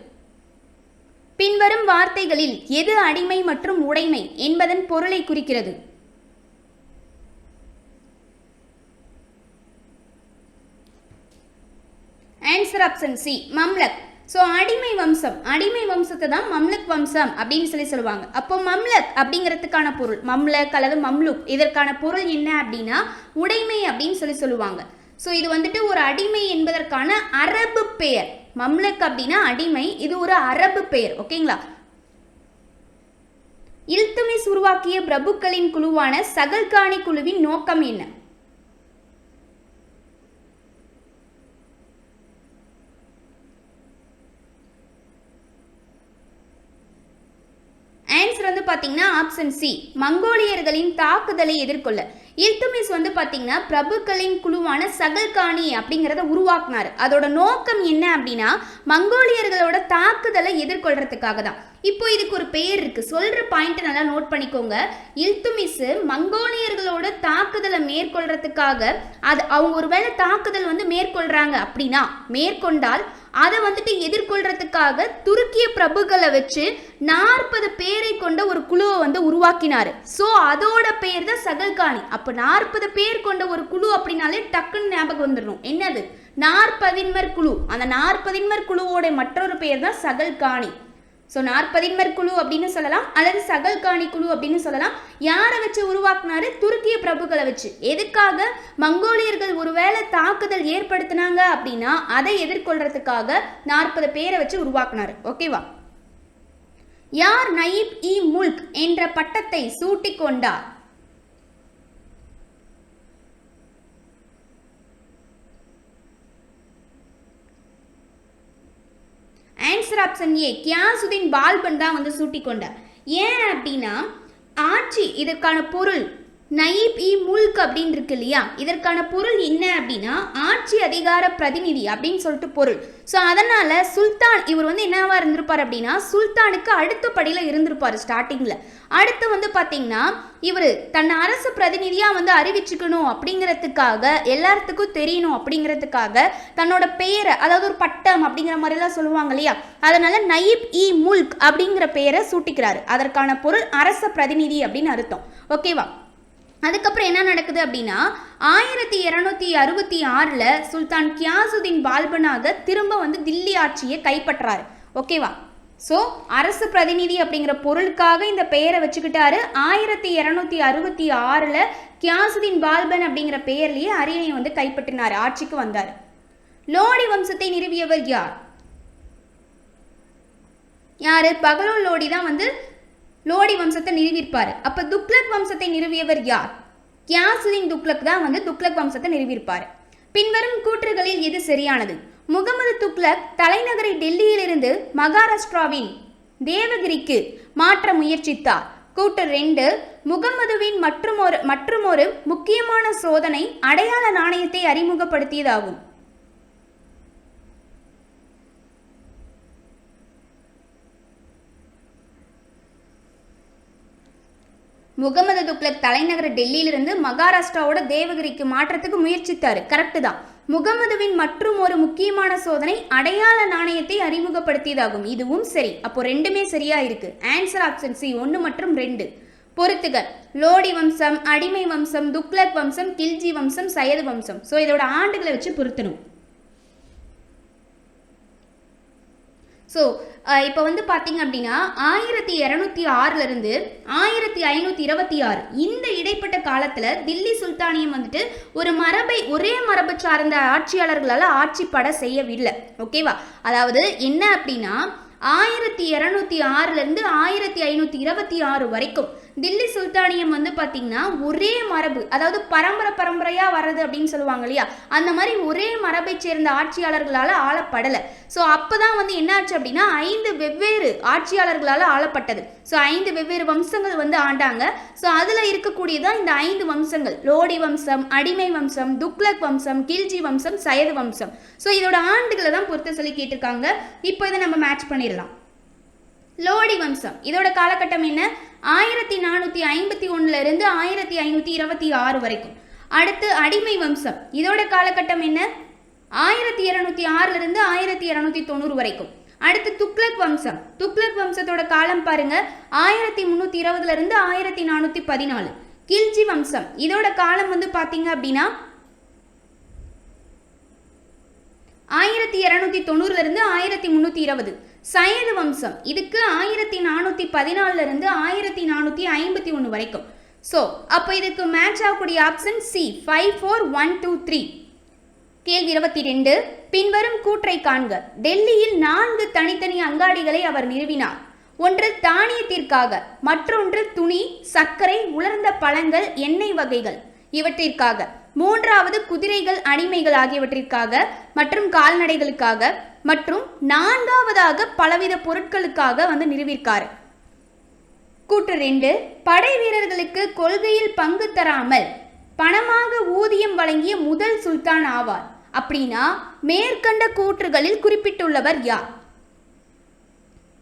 பின்வரும் வார்த்தைகளில் எது அடிமை மற்றும் உடைமை என்பதன் பொருளை குறிக்கிறது? Answer option C Mamluk. So அடிமை வம்சத்தை தான் மம்லக் வம்சம் அப்படின்னு சொல்லுவாங்க. அப்போ மம்லக் அப்படிங்கிறதுக்கான பொருள் மம்லக் அல்லது மம்லுக், இதற்கான பொருள் என்ன அப்படின்னா உடைமை அப்படின்னு சொல்லுவாங்க. ஸோ இது வந்துட்டு ஒரு அடிமை என்பதற்கான அரபு பெயர். மம்லக் அப்படின்னா அடிமை, இது ஒரு அரபு பெயர். ஓகேங்களா? இல்துமிஸ் உருவாக்கிய பிரபுக்களின் குழுவான சகல்கானி குழுவின் நோக்கம் என்ன? ஆன்சர் வந்து பார்த்தீங்கன்னா ஆப்ஷன் சி மங்கோலியர்களின் தாக்குதலை எதிர்கொள்ள. இல்துமிஸ் வந்து பார்த்தீங்கன்னா பிரபுக்களின் குழுவான சகல்கானி அப்படிங்கிறத உருவாக்குனாரு. அதோட நோக்கம் என்ன அப்படின்னா மங்கோலியர்களோட தாக்குதலை எதிர்கொள்றதுக்காக தான். இப்போ இதுக்கு ஒரு பெயர் இருக்கு, சொல்ற பாயிண்ட் நல்லா நோட் பண்ணிக்கோங்க. இல்துமிஸ் மங்கோலியர்களோட தாக்குதலை மேற்கொள்றதுக்காக அவங்க ஒருவேளை தாக்குதல் வந்து மேற்கொள்றாங்க அப்படின்னா மேற்கொண்டால் அதை வந்துட்டு எதிர்கொள்றதுக்காக துருக்கிய பிரபுக்களை வச்சு 40 பேரை கொண்ட ஒரு குழுவை வந்து உருவாக்கினாரு. ஸோ அதோட பெயர் தான் சகல்கானி. அப்போ 40 பேர் கொண்ட ஒரு குழு அப்படின்னாலே டக்குன்னு ஞாபகம் வந்துடணும். என்னது? 40 குழு. அந்த 40 குழுவோட மற்றொரு பெயர் தான் சகல்கானி. ஸோ 40 குழு அப்படின்னு சொல்லலாம், அல்லது சகல்கானி குழு அப்படின்னு சொல்லலாம். யாரை வச்சு உருவாக்குனாரு? துருக்கிய பிரபுக்களை வச்சு. எதுக்காக? மங்கோலியர்கள் ஒருவேளை தாக்குதல் ஏற்படுத்தினாங்க அப்படின்னா அதை எதிர்கொள்றதுக்காக 40 பேரை வச்சு உருவாக்குனாரு. ஓகேவா? யார் நயீப் இ முல்க் என்ற பட்டத்தை சூட்டிக் கொண்டார்? ஆன்சர் ஆப்ஷன் ஏ கியாசுதீன் பால்பன் தான் வந்து சூட்டிக் கொண்டார். ஏன் அப்படின்னா ஆட்சி, இதற்கான பொருள் நயீப் இ முல்க் அப்படின்னு இருக்கு இல்லையா, இதற்கான பொருள் என்ன அப்படின்னா ஆட்சி அதிகார பிரதிநிதி அப்படின்னு சொல்லிட்டு பொருள். ஸோ அதனால சுல்தான் இவர் வந்து என்னவா இருந்திருப்பார் அப்படின்னா சுல்தானுக்கு அடுத்த படியில் இருந்திருப்பார் ஸ்டார்டிங்கில். அடுத்து வந்து பார்த்தீங்கன்னா இவர் தன்னை அரசு பிரதிநிதியாக வந்து அறிவிச்சுக்கணும் அப்படிங்கிறதுக்காக, எல்லாத்துக்கும் தெரியணும் அப்படிங்கிறதுக்காக தன்னோட பெயரை, அதாவது ஒரு பட்டம் அப்படிங்கிற மாதிரிலாம் சொல்லுவாங்க இல்லையா, அதனால நயீப் இ முல்க் அப்படிங்கிற பெயரை சூட்டிக்கிறாரு. அதற்கான பொருள் அரச பிரதிநிதி அப்படின்னு அர்த்தம். ஓகேவா? அதுக்கப்புறம் என்ன நடக்குது அப்படின்னா 1266 சுல்தான் கியாசுதீன் பால்பனாக திரும்ப வந்து தில்லி ஆட்சியை கைப்பற்றாரு. ஓகேவா? ஸோ அரசு பிரதிநிதி அப்படிங்கிற பொருளுக்காக இந்த பெயரை வச்சுக்கிட்டாரு. 1266 கியாசுதீன் பால்பன் அப்படிங்கிற பெயர்லேயே அரியணை வந்து கைப்பற்றினார், ஆட்சிக்கு வந்தார். லோடி வம்சத்தை நிறுவியவர் யார்? யாரு? பகலூன் லோடி தான் வந்து லோடி வம்சத்தை நிறுவியிருப்பார். அப்போ துக்ளக் வம்சத்தை நிறுவியவர் யார்? கியாசுதீன் துக்ளக் தான் வந்து துக்ளக் வம்சத்தை நிறுவியிருப்பார். பின்வரும் கூற்றுகளில் எது சரியானது? முகமது துக்ளக் தலைநகரை டெல்லியிலிருந்து மகாராஷ்டிராவின் தேவகிரிக்கு மாற்ற முயற்சித்தார். கூற்று 2, முகமதுவின் மற்றுமொரு முக்கியமான சோதனை அடையாள நாணயத்தை அறிமுகப்படுத்தியதாகும். முகமது துக்ளக் தலைநகர் டெல்லியிலிருந்து மகாராஷ்டிராவோட தேவகிரிக்கு மாற்றத்துக்கு முயற்சித்தார். கரெக்டு தான். முகமதுவின் மற்றும் ஒரு முக்கியமான சோதனை அடையாள நாணயத்தை அறிமுகப்படுத்தியதாகும். இதுவும் சரி. அப்போ ரெண்டுமே சரியா இருக்கு. ஆன்சர் ஆப்ஷன் சி 1 மற்றும் 2. பொறுத்துக: லோடி வம்சம், அடிமை வம்சம், துக்ளக் வம்சம், கில்ஜி வம்சம், சையது வம்சம். ஸோ இதோட ஆண்டுகளை வச்சு பொருத்தணும். ஸோ இப்போ வந்து பார்த்தீங்க அப்படின்னா 1206 1526 இந்த இடைப்பட்ட காலத்தில் தில்லி சுல்தானியம் வந்துட்டு ஒரே மரபை சார்ந்த ஆட்சியாளர்களால் ஆட்சிப்பட செய்யவில்லை. ஓகேவா? அதாவது என்ன அப்படின்னா 1206 1526 வரைக்கும் தில்லி சுல்தானியம் வந்து பார்த்தீங்கன்னா ஒரே மரபு, அதாவது பரம்பரையாக வர்றது அப்படின்னு சொல்லுவாங்க இல்லையா, அந்த மாதிரி ஒரே மரபை சேர்ந்த ஆட்சியாளர்களால் ஆளப்படலை. ஸோ அப்போ தான் வந்து என்னாச்சு அப்படின்னா 5 வெவ்வேறு ஆட்சியாளர்களால் ஆளப்பட்டது. ஸோ 5 வெவ்வேறு வம்சங்கள் வந்து ஆண்டாங்க. ஸோ அதில் இருக்கக்கூடியதான் இந்த 5 வம்சங்கள்: லோடி வம்சம், அடிமை வம்சம், துக்ளக் வம்சம், கில்ஜி வம்சம், சையது வம்சம். ஸோ இதோட ஆண்டுகளை தான் பொறுத்த சொல்லி கேட்டிருக்காங்க. இப்போ இதை நம்ம மேட்ச் பண்ணிடலாம். லோடி வம்சம் இதோட காலகட்டம் என்ன? 1451 1526 வரைக்கும். அடுத்து அடிமை வம்சம் இதோட காலகட்டம் என்ன? 1206 1290 வரைக்கும். அடுத்து துக்ளக் வம்சம். துக்ளக் வம்சத்தோட காலம் பாருங்க 1320 1414. கில்ஜி வம்சம் இதோட காலம் வந்து பார்த்தீங்க அப்படின்னா 1290 1320. சையது வம்சம் இதுக்கு 1414 1451 வரைக்கும். ஸோ அப்போ இதுக்கு மேட்ச் ஆகக்கூடிய ஆப்ஷன் சி 5 4 1 2 3. கேள்வி 22. பின்வரும் கூற்றை காண்க. டெல்லியில் 4 தனித்தனி அங்காடிகளை அவர் நிறுவினார். ஒன்று தானியத்திற்காக, மற்றொன்று துணி, சர்க்கரை, உலர்ந்த பழங்கள், எண்ணெய் வகைகள் இவற்றிற்காக, மூன்றாவது குதிரைகள், அடிமைகள் ஆகியவற்றிற்காக மற்றும் கால்நடைகளுக்காக, மற்றும் நான்காவதாக பலவித பொருட்களுக்காக வந்து நிறுவியிருக்காரு. கூற்று 2. படை வீரர்களுக்கு கொள்கையில் பங்கு தராமல் பணமாக ஊதியம் வழங்கிய முதல் சுல்தான் ஆவார். அப்படின்னா மேற்கண்ட கூற்றுகளில் குறிப்பிட்டுள்ளவர் யார்?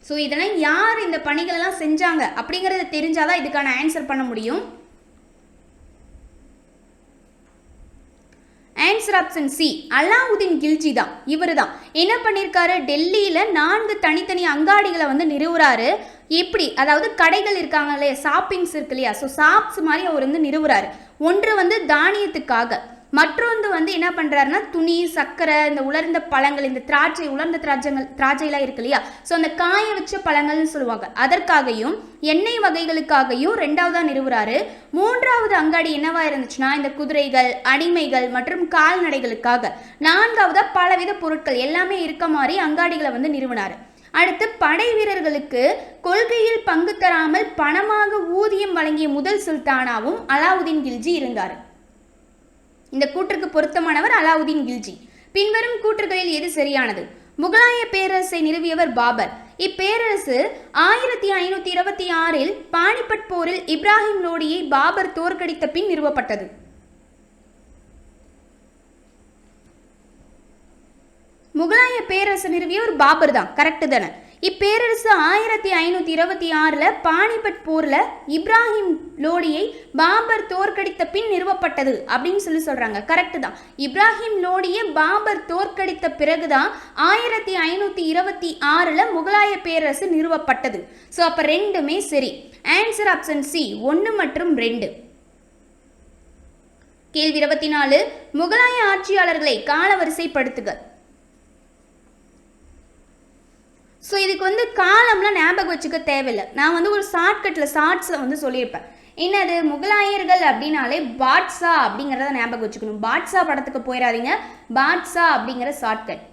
ஸோ இதெல்லாம் யார் இந்த பணிகளெல்லாம் செஞ்சாங்க அப்படிங்கிறத தெரிஞ்சாதான் இதுக்கான ஆன்சர் பண்ண முடியும். Answer option C Alauddin Khilji தான். இவர் தான் என்ன பண்ணியிருக்காரு? டெல்லியில் 4 தனித்தனி அங்காடிகளை வந்து நிறுவுறாரு. எப்படி? அதாவது கடைகள் இருக்காங்க இல்லையா, ஷாப்பிங்ஸ் இருக்கு இல்லையா, ஸோ ஷாப்ஸ் மாதிரி அவர் வந்து நிறுவுறாரு. ஒன்று வந்து தானியத்துக்காக, மற்றொன்று வந்து என்ன பண்ணுறாருன்னா துணி, சர்க்கரை, இந்த உலர்ந்த பழங்கள், இந்த திராட்சை, உலர்ந்த திராட்சைலாம் இருக்கு இல்லையா, ஸோ அந்த காய வச்ச பழங்கள்னு சொல்லுவாங்க, அதற்காகவும் எண்ணெய் வகைகளுக்காகவும் 2வதாக நிறுவுறாரு. 3வது அங்காடி என்னவா இருந்துச்சுன்னா இந்த குதிரைகள், அடிமைகள் மற்றும் கால்நடைகளுக்காக. 4வதாக பலவித பொருட்கள் எல்லாமே இருக்க மாதிரி அங்காடிகளை வந்து நிறுவினார். அடுத்து படை வீரர்களுக்கு கொள்கையில் பங்கு தராமல் பணமாக ஊதியம் வழங்கிய முதல் சுல்தானாவும் அலாவுதீன் கில்ஜி இருந்தார். இந்த கூற்றுக்கு பொருத்தமானவர் அலாவுதீன் கில்ஜி. பின்வரும் கூற்றுகளில் எது சரியானது? முகலாய பேரரசை நிறுவியவர் பாபர். இப்பேரரசு 1526 பானிபட் போரில் இப்ராஹிம் லோடியை பாபர் தோற்கடித்த பின் நிறுவப்பட்டது. முகலாய பேரரசு நிறுவியவர் பாபர் தான். கரெக்டு தானே? இப்பேரரசு 1526 பானிபட் போர்ல இப்ராஹிம் லோடியை பாபர் தோற்கடித்த பின் நிறுவப்பட்டது அப்படின்னு சொல்றாங்க. கரெக்டு தான். இப்ராஹிம் லோடியை பாபர் தோற்கடித்த பிறகுதான் 1526 முகலாய பேரரசு நிறுவப்பட்டது. ஸோ அப்ப ரெண்டுமே சரி. ஆன்சர் ஆப்ஷன் சி 1 மற்றும் 2. கேள்வி 24. முகலாய ஆட்சியாளர்களை காலவரிசைப்படுத்துக. ஸோ இதுக்கு வந்து காலம்லாம் ஞாபகம் வச்சுக்க தேவையில்லை. நான் வந்து ஒரு ஷார்ட்ஸில் வந்து சொல்லியிருப்பேன். என்னது, முகலாயர்கள் அப்படின்னாலே பாட்ஷா அப்படிங்கிறத ஞாபகம் வச்சுக்கணும். பாட்ஷா படத்துக்கு போயிடாதீங்க, பாட்ஷா அப்படிங்கிற ஷார்ட்கட்.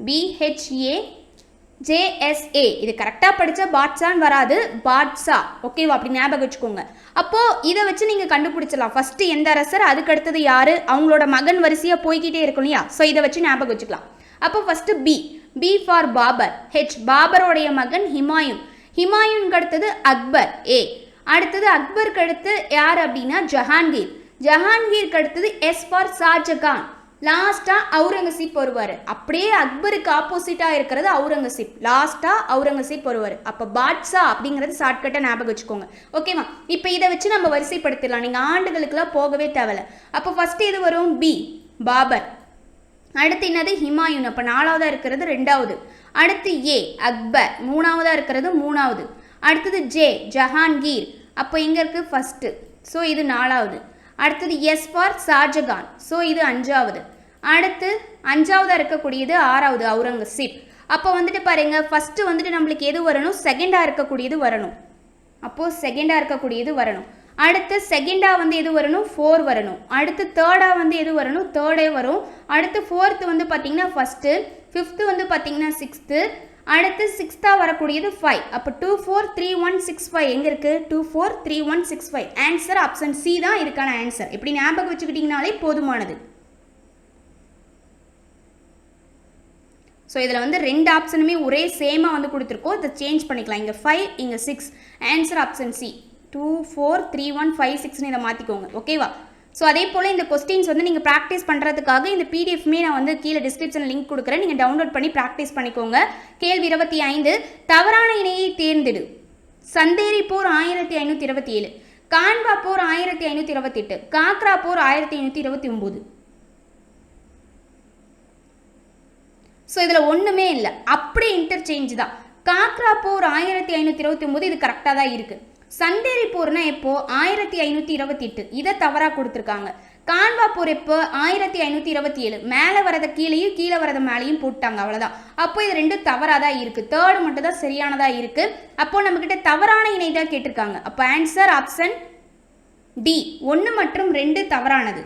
BHAJSA, இது கரெக்டாக படித்தா பாட்ஷான்னு வராது, பாட்ஷா. ஓகேவா? அப்படி ஞாபகம் வச்சுக்கோங்க. அப்போது இதை வச்சு நீங்கள் கண்டுபிடிச்சலாம். ஃபஸ்ட்டு எந்த அரசர், அதுக்கு அடுத்தது யார், அவங்களோட மகன் வரிசையாக போய்கிட்டே இருக்கும் இல்லையா? ஸோ இதை வச்சு ஞாபகம் வச்சுக்கலாம். அப்போ ஃபஸ்ட்டு பி ஃபார் பாபர். பாபரோடைய மகன் ஹிமாயூன். ஹிமாயூனுக்கு அடுத்தது அக்பர். அடுத்தது அக்பருக்கு அடுத்து யார் அப்படின்னா ஜஹாங்கீர். ஜஹாங்கீருக்கு அடுத்தது S ஃபார் ஷாஜகான். லாஸ்ட்டாக அவுரங்கசீப் வருவார். அப்படியே அக்பருக்கு ஆப்போசிட்டாக இருக்கிறது அவுரங்கசீப். லாஸ்ட்டாக அவுரங்கசீப் வருவார். அப்போ பாட்ஷா அப்படிங்கிறது ஷார்ட்கட்டை ஞாபகம் வச்சுக்கோங்க. ஓகேவா? இப்போ இதை வச்சு நம்ம வரிசைப்படுத்திடலாம். நீங்கள் ஆண்டுகளுக்கெல்லாம் போகவே தேவையில்ல. அப்போ ஃபஸ்ட்டு இது வரும் பி, பாபர். அடுத்து என்னது, ஹிமாயூன். அப்போ 4வதாக இருக்கிறது 2வது. அடுத்து A, அக்பர். 3வதாக இருக்கிறது 3வது. அடுத்தது J, ஜஹாங்கீர். அப்போ எங்கே இருக்குது, ஃபஸ்ட்டு. ஸோ இது 4வது. அடுத்தது S ஃபார் ஷாஜகான். ஸோ இது 5வது. அடுத்து 5வதாக இருக்கக்கூடியது 6வது, அவுரங்கசீப். அப்போ வந்துட்டு பாருங்கள், ஃபஸ்ட்டு வந்துட்டு நம்மளுக்கு எது வரணும், செகண்டாக இருக்கக்கூடியது வரணும். அப்போது செகண்டாக இருக்கக்கூடியது வரணும். அடுத்து செகண்டாக வந்து எது வரணும், 4 வரணும். அடுத்து தேர்டாக வந்து எது வரணும், தேர்டே வரும். அடுத்து 4th வந்து பார்த்திங்கன்னா ஃபஸ்ட்டு. 5th வந்து பார்த்திங்கன்னா 6th. அடுத்து 6th வரக்கூடியது 5. அப்போ 2 4 3 1 6 5 எங்கே இருக்குது, 2 4 3 1 6 5. ஆன்சர் ஆப்ஷன் சி தான் இதுக்கான ஆன்சர். இப்படி ஞாபகம் வச்சுக்கிட்டிங்கனாலே போதுமானது. ஸோ இதில் வந்து 2 ஆப்ஷனுமே ஒரே சேமாக வந்து கொடுத்துருக்கோம். இதை சேஞ்ச் பண்ணிக்கலாம். இங்கே 5, இங்கே 6. Answer option C. 2 4 3 1 5 6ன்னு இதை மாற்றிக்கோங்க. ஓகேவா? ஸோ அதே போல் இந்த கொஸ்டின்ஸ் வந்து நீங்கள் ப்ராக்டிஸ் பண்ணுறதுக்காக இந்த பிடிஎஃப்மே நான் வந்து கீழே டிஸ்கிரிப்ஷனில் லிங்க் கொடுக்குறேன். நீங்கள் டவுன்லோட் பண்ணி ப்ராக்டிஸ் பண்ணிக்கோங்க. கேள்வி 25, தவறான இணையை தேர்ந்தெடு. சந்தேரி போர் 1527, கான்வா போர் 1528, காக்ரா போர் 1529. ஸோ இதில் ஒன்றுமே இல்லை, அப்படியே இன்டர்சேஞ்ச் தான். காக்ரா போர் 1529 இது கரெக்டாக தான் இருக்குது. சந்தேரி போர்னா எப்போ, 1528. இதை தவறாக கொடுத்துருக்காங்க. கான்வா போர் எப்போ, 1527. மேலே வரதை கீழேயும் கீழே வரதை மேலேயும் போட்டாங்க, அவ்வளோதான். அப்போ இது 2 தவறாக தான் இருக்குது. தேர்டு மட்டும் தான் சரியானதாக இருக்குது. அப்போ நம்மக்கிட்ட தவறான இணை தான் கேட்டிருக்காங்க. அப்போ ஆன்சர் ஆப்ஷன் டி, 1 மற்றும் 2 தவறானது.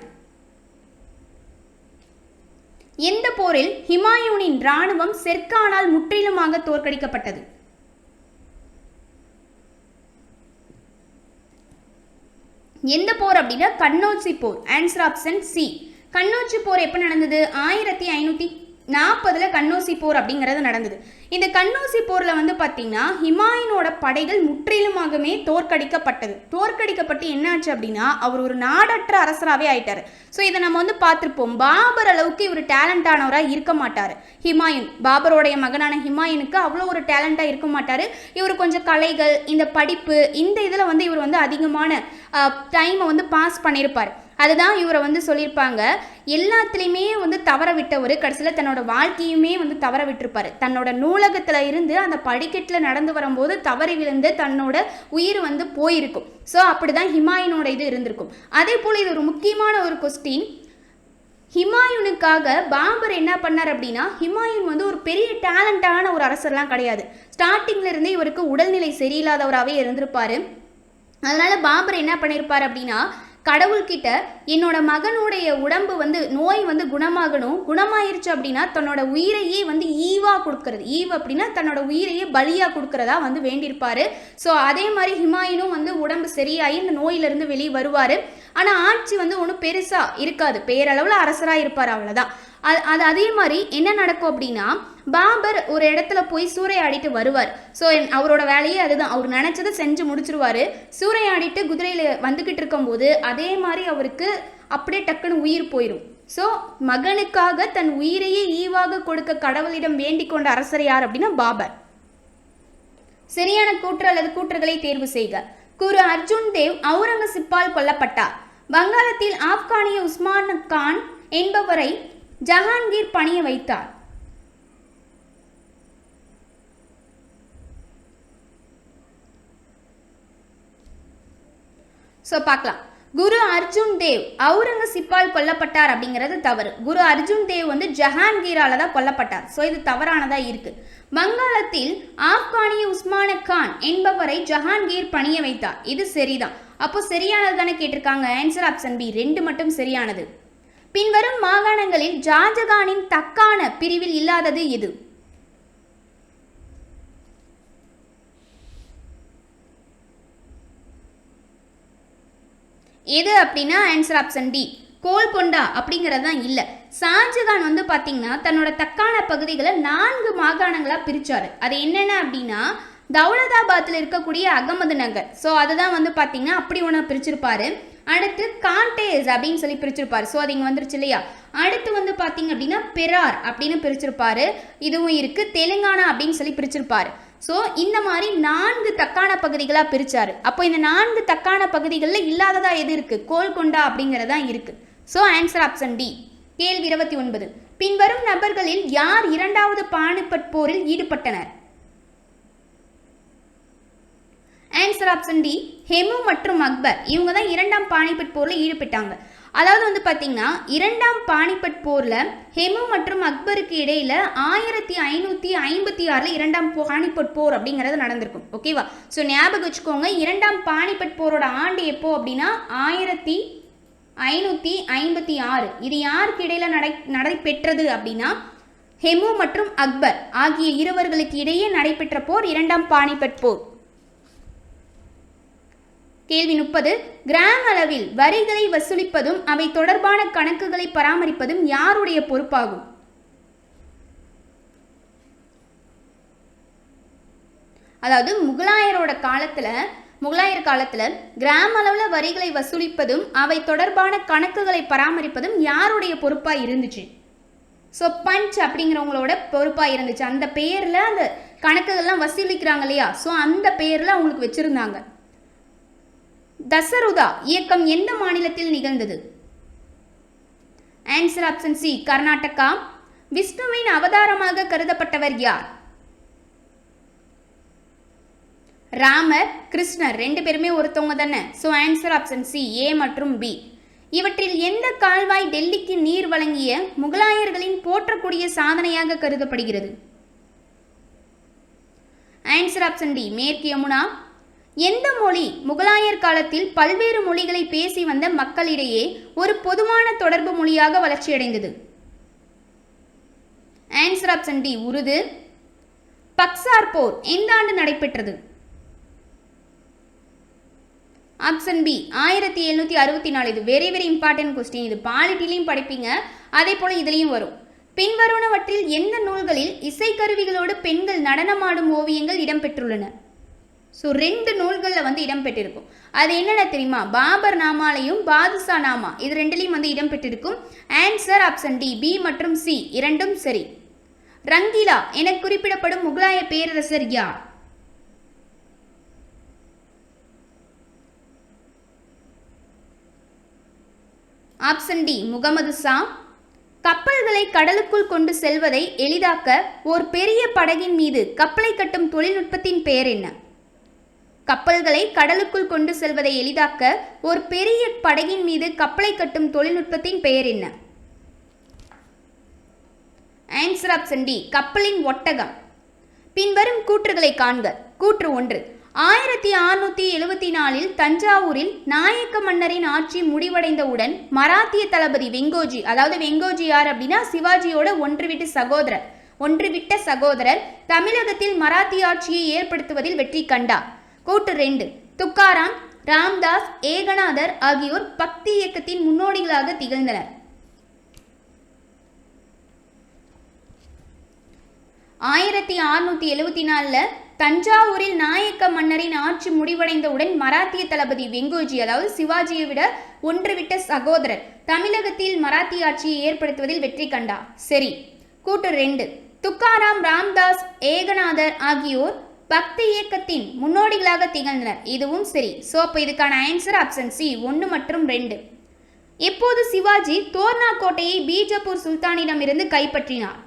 எந்த போரில் ஹிமாயூனின் இராணுவம் செர்கானால் முற்றிலுமாக தோற்கடிக்கப்பட்டது? எந்த போர் அப்படின்னா கன்னௌஜி போர். Answer option C. கன்னௌஜி போர் எப்போ நடந்தது, 1540 கன்னௌஜி போர் அப்படிங்கிறது நடந்தது. இந்த கன்னௌஜி போரில் வந்து பார்த்தீங்கன்னா ஹிமாயூனோட படைகள் முற்றிலுமாகவே தோற்கடிக்கப்பட்டு என்னாச்சு அப்படின்னா அவர் ஒரு நாடற்ற அரசராகவே ஆயிட்டார். ஸோ இதை நம்ம வந்து பார்த்துருப்போம். பாபர் அளவுக்கு இவர் டேலண்டானவராக இருக்க மாட்டார். ஹிமாயூன், பாபரோடைய மகனான ஹிமாயூனுக்கு அவ்வளோ ஒரு டேலண்டாக இருக்க மாட்டார். இவர் கொஞ்சம் கலைகள், இந்த படிப்பு, இந்த இதில் வந்து இவர் வந்து அதிகமான டைமை வந்து பாஸ் பண்ணியிருப்பார். அதுதான் இவரை வந்து சொல்லியிருப்பாங்க, எல்லாத்துலேயுமே வந்து தவற விட்டவர் கடைசியில் தன்னோட வாழ்க்கையுமே வந்து தவற விட்டுருப்பார். தன்னோட நூலகத்தில் இருந்து அந்த படிக்கட்டில் நடந்து வரும்போது தவறி விழுந்து தன்னோட உயிர் வந்து போயிருக்கும். ஸோ அப்படி தான் ஹிமாயூனோட இது இருந்திருக்கும். அதே போல் இது ஒரு முக்கியமான ஒரு கொஸ்டின். ஹிமாயூனுக்காக பாபர் என்ன பண்ணார் அப்படின்னா, ஹிமாயூன் வந்து ஒரு பெரிய டேலண்டான ஒரு அரசர்லாம் கிடையாது. ஸ்டார்டிங்ல இருந்தே இவருக்கு உடல்நிலை சரியில்லாதவராகவே இருந்திருப்பார். அதனால பாபர் என்ன பண்ணியிருப்பார் அப்படின்னா, கடவுள்கிட்ட என்னோட மகனுடைய உடம்பு வந்து நோய் வந்து குணமாயிருச்சு அப்படின்னா தன்னோட உயிரையே வந்து ஈவா கொடுக்கறது, ஈவ் அப்படின்னா தன்னோட உயிரையே பலியா கொடுக்கறதா வந்து வேண்டியிருப்பாரு. ஸோ அதே மாதிரி ஹிமாயூனும் வந்து உடம்பு சரியாகி இந்த நோயிலிருந்து வெளியே வருவார். ஆனால் ஆட்சி வந்து ஒன்றும் பெருசாக இருக்காது, பேரளவில் அரசராக இருப்பார், அவ்வளோதான். அது அதே மாதிரி என்ன நடக்கும் அப்படின்னா, பாபர் ஒரு இடத்துல போய் சூறையாடிட்டு வருவார். ஸோ அவரோட வேலையே அதுதான், அவர் நினச்சதை செஞ்சு முடிச்சிருவார். சூறையாடிட்டு குதிரையில் வந்துக்கிட்டு இருக்கும்போது அதே மாதிரி அவருக்கு அப்படியே டக்குன்னு உயிர் போயிடும். ஸோ மகனுக்காக தன் உயிரையே ஈவாக கொடுக்க கடவுளிடம் வேண்டிக் கொண்ட அரசர் யார் அப்படின்னா பாபர். சரியான கூற்று அல்லது கூற்றுகளை தேர்வு செய்க. குரு அர்ஜுன் தேவ் அவுரங்கசீப்பால் கொல்லப்பட்டார். வங்காளத்தில் ஆப்கானிய உஸ்மான் கான் என்பவரை ஜஹாங்கீர் பணிய வைத்தார். ஸோ பார்க்கலாம். குரு அர்ஜுன் தேவ் அவுரங்கசீப்பால் கொல்லப்பட்டார் அப்படிங்கிறது தவறு. குரு அர்ஜுன் தேவ் வந்து ஜஹாங்கீரால தான் கொல்லப்பட்டார். ஸோ இது தவறானதா இருக்கு. வங்காளத்தில் ஆப்கானிய உஸ்மான கான் என்பவரை ஜஹாங்கீர் பணிய வைத்தார். இது சரிதான். அப்போ சரியானது தானே கேட்டிருக்காங்க. ஆன்சர் ஆப்ஷன் பி 2 மட்டும் சரியானது. பின்வரும் மாகாணங்களில் ஷாஜகானின் தக்கான பிரிவில் இல்லாதது எது? எது அப்படின்னா ஆன்சர் ஆப்ஷன் டி கோல்கொண்டா அப்படிங்கிறது தான் இல்லை. ஷாஜகான் வந்து பார்த்தீங்கன்னா தன்னோட தக்கான பகுதிகளை 4 மாகாணங்களாக பிரித்தார். அது என்னென்ன அப்படின்னா தௌலதாபாத்தில் இருக்கக்கூடிய அகமது நகர், ஸோ அதுதான் வந்து பார்த்தீங்கன்னா அப்படி ஒன்று பிரிச்சிருப்பாரு. அடுத்து காண்டேஸ் அப்படின்னு சொல்லி பிரிச்சிருப்பாரு. ஸோ அது இங்கே வந்துருச்சு இல்லையா. அடுத்து வந்து பார்த்தீங்க அப்படின்னா பெரார் அப்படின்னு பிரிச்சிருப்பாரு. இதுவும் இருக்குது. தெலுங்கானா அப்படின்னு சொல்லி பிரிச்சிருப்பாரு. ஸோ இந்த மாதிரி 4 தக்கான பகுதிகளாக பிரித்தார். அப்போ இந்த 4 தக்கான பகுதிகளில் இல்லாததா எது இருக்குது? கோல்கொண்டா அப்படிங்கிறதான் இருக்குது. So answer option D. கேள்வி 29. பின்வரும் நபர்களில் யார் 2வது பானிபட் போரில் ஈடுபட்டனர்? ஆன்சர் ஆப்ஷன் டி ஹெமு மற்றும் அக்பர். இவங்க தான் 2ஆம் பானிபட் போரில் ஈடுபட்டாங்க. அதாவது வந்து பார்த்தீங்கன்னா 2ஆம் பானிபட் போரில் ஹெமு மற்றும் அக்பருக்கு இடையில் 1556 2ஆம் பானிபட் போர் அப்படிங்கிறது நடந்திருக்கும். ஓகேவா? ஸோ ஞாபகம் வச்சுக்கோங்க. 2ஆம் பானிபட் போரோட ஆண்டு எப்போ அப்படின்னா 1556. இது யாருக்கு இடையில் நடைபெற்றது அப்படின்னா ஹெமு மற்றும் அக்பர் ஆகிய இருவர்களுக்கு இடையே நடைபெற்ற போர் 2ஆம் பானிபட் போர். கேள்வி 30. கிராம் அளவில் வரிகளை வசூலிப்பதும் அவை தொடர்பான கணக்குகளை பராமரிப்பதும் யாருடைய பொறுப்பாகும்? அதாவது முகலாயர் காலத்துல கிராம் அளவில் வரிகளை வசூலிப்பதும் அவை தொடர்பான கணக்குகளை பராமரிப்பதும் யாருடைய பொறுப்பா இருந்துச்சு? ஸோ பஞ்ச் அப்படிங்கிறவங்களோட பொறுப்பா இருந்துச்சு. அந்த பெயர்ல அந்த கணக்குகள்லாம் வசூலிக்கிறாங்க இல்லையா, ஸோ அந்த பெயர்ல அவங்களுக்கு வச்சிருந்தாங்க. தசருதா இயக்கம் எந்த மாநிலத்தில் நிகழ்ந்தது? Answer option C Karnataka. விஷ்ணுவின் அவதாரமாக கருதப்பட்டவர் யார்? ராமர், கிருஷ்ணர் 2 பேருமே ஒருத்தவங்க தானே. So answer option C A மற்றும் பி. இவற்றில் எந்த கால்வாய் டெல்லிக்கு நீர் வழங்கிய முகலாயர்களின் போற்றக்கூடிய சாதனையாக கருதப்படுகிறது? ஆன்சர் ஆப்ஷன் டி மேற்கு யமுனா. எந்த மொழி முகலாயர் காலத்தில் பல்வேறு மொழிகளை பேசி வந்த மக்களிடையே ஒரு பொதுவான தொடர்பு மொழியாக வளர்ச்சியடைந்தது? Answer option D Urdu. Buxar போர் எந்த ஆண்டு நடைபெற்றது? Option B 1764. இது வெரி இம்பார்ட்டன்ட் கொஸ்டின். இது பாலிட்டிலையும் படிப்பீங்க, அதே போல இதுலையும் வரும். பின்வருவனவற்றில் எந்த நூல்களில் இசைக்கருவிகளோடு பெண்கள் நடனமாடும் ஓவியங்கள் இடம்பெற்றுள்ளன? ஸோ 2 நூல்களில் வந்து இடம்பெற்றிருக்கும். அது என்னென்ன தெரியுமா? பாபர் நாமாலையும் பாதுஷா நாமா, இது 2லையும் வந்து இடம்பெற்றிருக்கும். ஆன்சர் ஆப்ஷன் டி பி மற்றும் சி இரண்டும் சரி. ரங்கீலா என குறிப்பிடப்படும் முகலாய பேரரசர் யார்? Option D Muhammad Shah. கப்பல்களை கடலுக்குள் கொண்டு செல்வதை எளிதாக்க ஒரு பெரிய படகின் மீது கப்பலை கட்டும் தொழில்நுட்பத்தின் பெயர் என்ன? கப்பல்களை கடலுக்குள் கொண்டு செல்வதை எளிதாக்க ஒரு பெரிய படகின் மீது கப்பலை கட்டும் தொழில்நுட்பத்தின் பெயர் என்ன? ஆன்சர் ஆப்ஷன் டி கப்பலின் ஒட்டகம். பின்வரும் கூற்றுகளை காண்க. கூற்று 1. 1674 தஞ்சாவூரில் நாயக்க மன்னரின் ஆட்சி முடிவடைந்தவுடன் மராத்திய தளபதி வெங்கோஜி, அதாவது வெங்கோஜி யார் அப்படின்னா சிவாஜியோட ஒன்றுவிட்ட சகோதரர் தமிழகத்தில் மராத்திய ஆட்சியை ஏற்படுத்துவதில் வெற்றி கண்டார். கூற்று 2. துக்காராம், ராம்தாஸ், ஏகநாதர் ஆகியோர் பக்தி இயக்கத்தின் முன்னோடிகளாக திகழ்ந்தனர். 1674 தஞ்சாவூரில் நாயக்க மன்னரின் ஆட்சி முடிவடைந்தவுடன் மராத்திய தளபதி வெங்கோஜி, அதாவது சிவாஜியை விட ஒன்றுவிட்ட சகோதரர், தமிழகத்தில் மராத்திய ஆட்சியை ஏற்படுத்துவதில் வெற்றி கண்டார். சரி. கூற்று 2. துக்காராம், ராம்தாஸ், ஏகநாதர் ஆகியோர் பக்தி இயக்கத்தின் முன்னோடிகளாக திகழ்ந்தனர். இதுவும் சரி. ஸோ அப்போ இதுக்கான ஆன்சர் ஆப்ஷன் சி 1 மற்றும் 2. எப்போது சிவாஜி தோர்னா கோட்டையை பீஜப்பூர் சுல்தானிடமிருந்து கைப்பற்றினார்?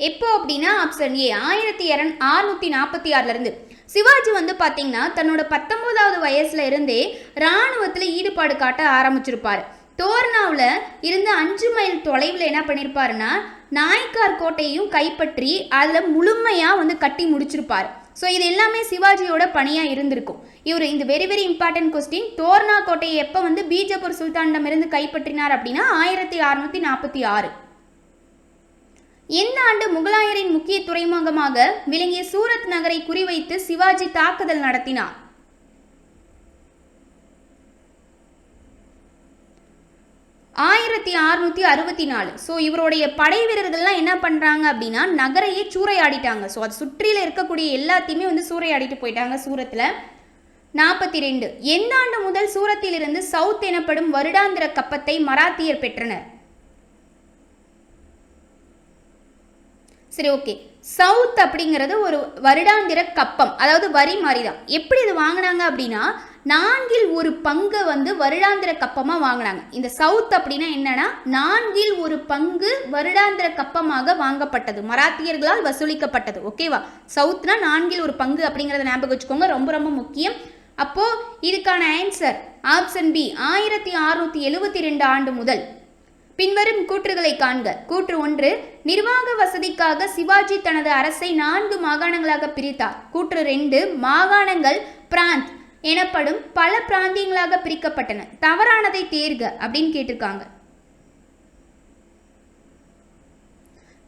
எப்போ அப்படின்னா ஆப்ஷன் ஏ 1646 சிவாஜி வந்து பார்த்தீங்கன்னா தன்னோட 19வது வயசுல இருந்தே இராணுவத்தில் ஈடுபாடு காட்ட ஆரம்பிச்சிருப்பார். தோர்னாவில் இருந்து 5 மைல் தொலைவில் என்ன பண்ணியிருப்பாருன்னா நாய்க்கார் கோட்டையும் கைப்பற்றி அதில் முழுமையாக வந்து கட்டி முடிச்சிருப்பார். ஸோ இது எல்லாமே சிவாஜியோட பணியாக இருந்திருக்கும். இவர் இந்த very very important question. Torna கோட்டையை எப்போ வந்து பீஜப்பூர் சுல்தானிடமிருந்து கைப்பற்றினார் அப்படின்னா 1646. எந்த ஆண்டு முகலாயரின் முக்கிய துறைமுகமாக விளங்கிய சூரத் நகரை குறிவைத்து சிவாஜி தாக்குதல் நடத்தினார்? 1664. ஸோ இவருடைய படை வீரர்கள்லாம் என்ன பண்ணுறாங்க அப்படின்னா நகரையே சூறையாடிட்டாங்க. ஸோ அது சுற்றில இருக்கக்கூடிய எல்லாத்தையுமே வந்து சூறையாடிட்டு போயிட்டாங்க சூரத்தில். 42. எந்த ஆண்டு முதல் சூரத்திலிருந்து சவுத் எனப்படும் வருடாந்திர கப்பத்தை மராத்தியர் பெற்றனர்? சரி, ஓகே. சவுத் அப்படிங்கிறது ஒரு வருடாந்திர கப்பம், அதாவது வரி மாதிரி தான். எப்படி இது வாங்கினாங்க அப்படின்னா 4 பங்கு வந்து வருடாந்திர கப்பமாக வாங்கினாங்க. இந்த சவுத் அப்படின்னா என்னன்னா 4 பங்கு வருடாந்திர கப்பமாக வாங்கப்பட்டது, மராத்தியர்களால் வசூலிக்கப்பட்டது. ஓகேவா? சவுத்னா 4 பங்கு அப்படிங்கிறத ஞாபகம் வச்சுக்கோங்க, ரொம்ப ரொம்ப முக்கியம். அப்போ இதுக்கான ஆன்சர் ஆப்ஷன் பி 1672 ஆண்டு முதல். பின்வரும் கூற்றுகளை காண்க. கூற்று 1, நிர்வாக வசதிக்காக சிவாஜி தனது அரசை 4 மாகாணங்களாக பிரித்தார். கூற்று 2, மாகாணங்கள் பிராந்த் எனப்படும் பல பிராந்தியங்களாக பிரிக்கப்பட்டன. தவறானதை தேர்க அப்படின்னு கேட்டிருக்காங்க.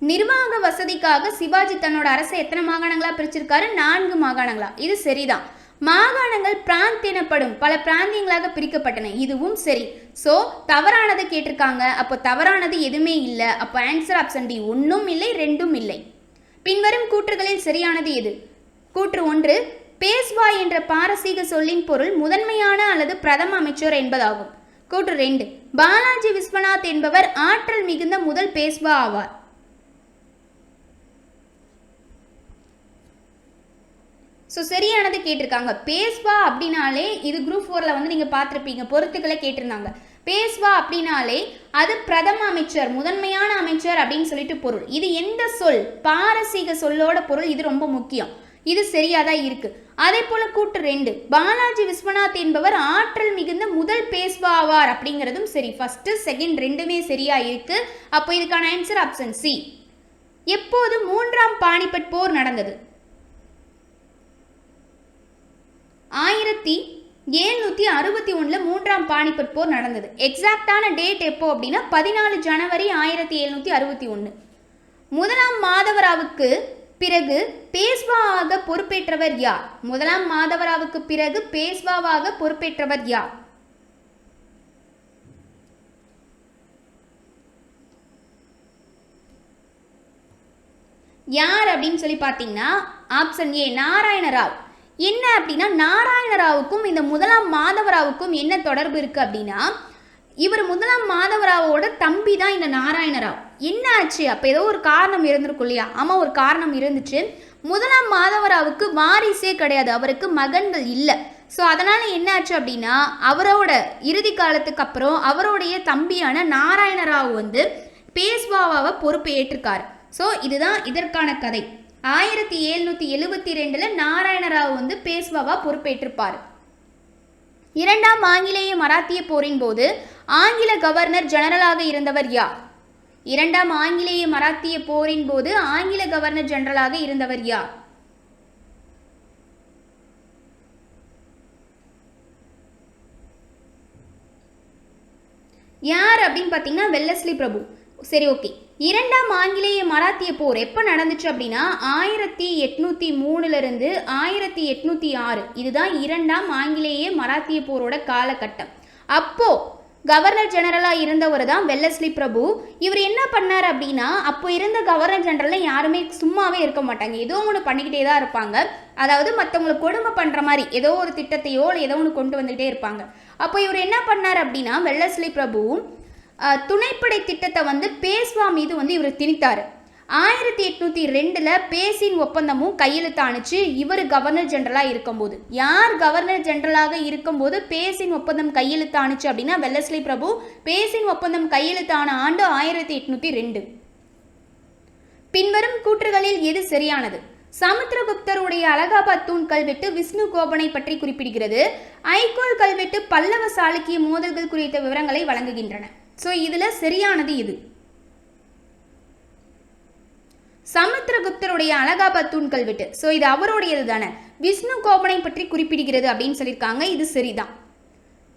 நிர்வாக வசதிக்காக சிவாஜி தன்னோட அரசை எத்தனை மாகாணங்களா பிரிச்சிருக்காரு? 4 மாகாணங்களா? இது சரிதான். மாகாணங்கள் பிராந்த் எனப்படும் பல பிராந்தியங்களாக பிரிக்கப்பட்டன, இதுவும் சரி. ஸோ தவறானது கேட்டிருக்காங்க. அப்போ தவறானது எதுவுமே இல்லை. அப்போ ஆன்சர் ஆப்ஷன் டி, 1ம் இல்லை 2ம் இல்லை. பின்வரும் கூற்றுகளில் சரியானது எது? கூற்று 1, பேஸ்வா என்ற பாரசீக சொல்லின் பொருள் முதன்மையான அல்லது பிரதம அமைச்சர் என்பதாகும். கூற்று 2, பாலாஜி விஸ்வநாத் என்பவர் ஆற்றல் மிகுந்த முதல் பேஸ்வா ஆவார். ஸோ சரியானது கேட்டிருக்காங்க. பேஸ்வா அப்படின்னாலே இது குரூப் 4ல் வந்து நீங்கள் பார்த்துருப்பீங்க, பொறுத்துக்களை கேட்டிருந்தாங்க. பேஸ்வா அப்படின்னாலே அது பிரதம அமைச்சர், முதன்மையான அமைச்சர் அப்படின்னு சொல்லிட்டு பொருள். இது எந்த சொல்? பாரசீக சொல்லோட பொருள். இது ரொம்ப முக்கியம். இது சரியாதான் இருக்கு. அதே போல கூற்று 2, பாலாஜி விஸ்வநாத் என்பவர் ஆற்றல் மிகுந்த முதல் பேஸ்வா ஆவார் அப்படிங்கிறதும் சரி. ஃபர்ஸ்ட் செகண்ட் ரெண்டுமே சரியா இருக்கு. அப்போ இதுக்கான ஆன்சர் ஆப்ஷன் சி. எப்போது 3ஆம் பானிபட் போர் நடந்தது? 1761 3ஆம் பானிபட் போர் நடந்தது. எக்ஸாக்டான டேட் எப்போ அப்படின்னா 14 ஜனவரி 1761. முதலாம் மாதவராவுக்கு பிறகு பேஸ்வாவாக பொறுப்பேற்றவர் யார்? முதலாம் மாதவராவுக்கு பிறகு பேஸ்வாவாக பொறுப்பேற்றவர் யார்? யார் அப்படின்னு சொல்லி பார்த்தீங்கன்னா ஆப்ஷன் ஏ நாராயணராவ். என்ன அப்படின்னா நாராயணராவுக்கும் இந்த முதலாம் மாதவராவுக்கும் என்ன தொடர்பு இருக்குது அப்படின்னா இவர் முதலாம் மாதவராவோட தம்பி தான் இந்த நாராயணராவ். என்ன ஆச்சு? அப்போ ஏதோ ஒரு காரணம் இருந்திருக்கும் இல்லையா? ஆமாம், ஒரு காரணம் இருந்துச்சு. முதலாம் மாதவராவுக்கு வாரிசே கிடையாது, அவருக்கு மகன்கள் இல்லை. ஸோ அதனால் என்ன ஆச்சு அப்படின்னா அவரோட இறுதி காலத்துக்கு அப்புறம் அவருடைய தம்பியான நாராயணராவ் வந்து பேஸ்வாவை பொறுப்பு ஏற்றிருக்காரு. ஸோ இதுதான் இதற்கான கதை. 1772 நாராயணராவ் வந்து பேஸ்வாவா பொறுப்பேற்றிருப்பார். 2ஆம் ஆங்கிலேய மராத்திய போரின் போது ஆங்கில கவர்னர் ஜெனரலாக இருந்தவர் யார்? 2ஆம் ஆங்கிலேய மராத்திய போரின் போது ஆங்கில கவர்னர் ஜெனரலாக இருந்தவர் யார்? யார் அப்படின்னு பார்த்தீங்கன்னா வெல்லஸ்லி பிரபு. சரி, ஓகே. 2ஆம் ஆங்கிலேய மராத்திய போர் எப்போ நடந்துச்சு அப்படின்னா 1803 1806. இதுதான் 2ஆம் ஆங்கிலேய மராத்திய போரோட காலகட்டம். அப்போ கவர்னர் ஜெனரலாக இருந்தவர் தான் வெல்லஸ்லி பிரபு. இவர் என்ன பண்ணார் அப்படின்னா அப்போ இருந்த கவர்னர் ஜெனரலில் யாருமே சும்மாவே இருக்க மாட்டாங்க, ஏதோ ஒன்று பண்ணிக்கிட்டே தான் இருப்பாங்க. அதாவது மற்றவங்களுக்கு கொடுமை பண்ணுற மாதிரி ஏதோ ஒரு திட்டத்தையோ இல்லை ஏதோ ஒன்று கொண்டு வந்துகிட்டே இருப்பாங்க. அப்போ இவர் என்ன பண்ணார் அப்படின்னா வெல்லஸ்லி பிரபு துணைப்படை திட்டத்தை வந்து பேஸ்வா மீது வந்து இவர் திணித்தார். 1802 பேசின் ஒப்பந்தமும் கையெழுத்தானுச்சு இவர் கவர்னர் ஜெனரலாக இருக்கும்போது. யார் கவர்னர் ஜெனரலாக இருக்கும்போது பேசின் ஒப்பந்தம் கையெழுத்தானுச்சு அப்படின்னா வெல்லஸ்லி பிரபு. பேசின் ஒப்பந்தம் கையெழுத்தான ஆண்டு 1802. பின்வரும் கூற்றுகளில் எது சரியானது? சமுத்திரகுப்தருடைய அலகாபாத் தூண் கல்வெட்டு விஷ்ணு கோபனை பற்றி குறிப்பிடுகிறது. ஐகோல் கல்வெட்டு பல்லவ சாளுக்கிய மோதல்கள் குறித்த விவரங்களை வழங்குகின்றன. ஸோ இதுல சரியானது இது. சமுத்திரகுப்தருடைய அலகாபாத் தூண் கல்வெட்டு, ஸோ இது அவருடையது தானே, விஷ்ணு கோபனை பற்றி குறிப்பிடுகிறது அப்படின்னு சொல்லியிருக்காங்க. இது சரிதான்.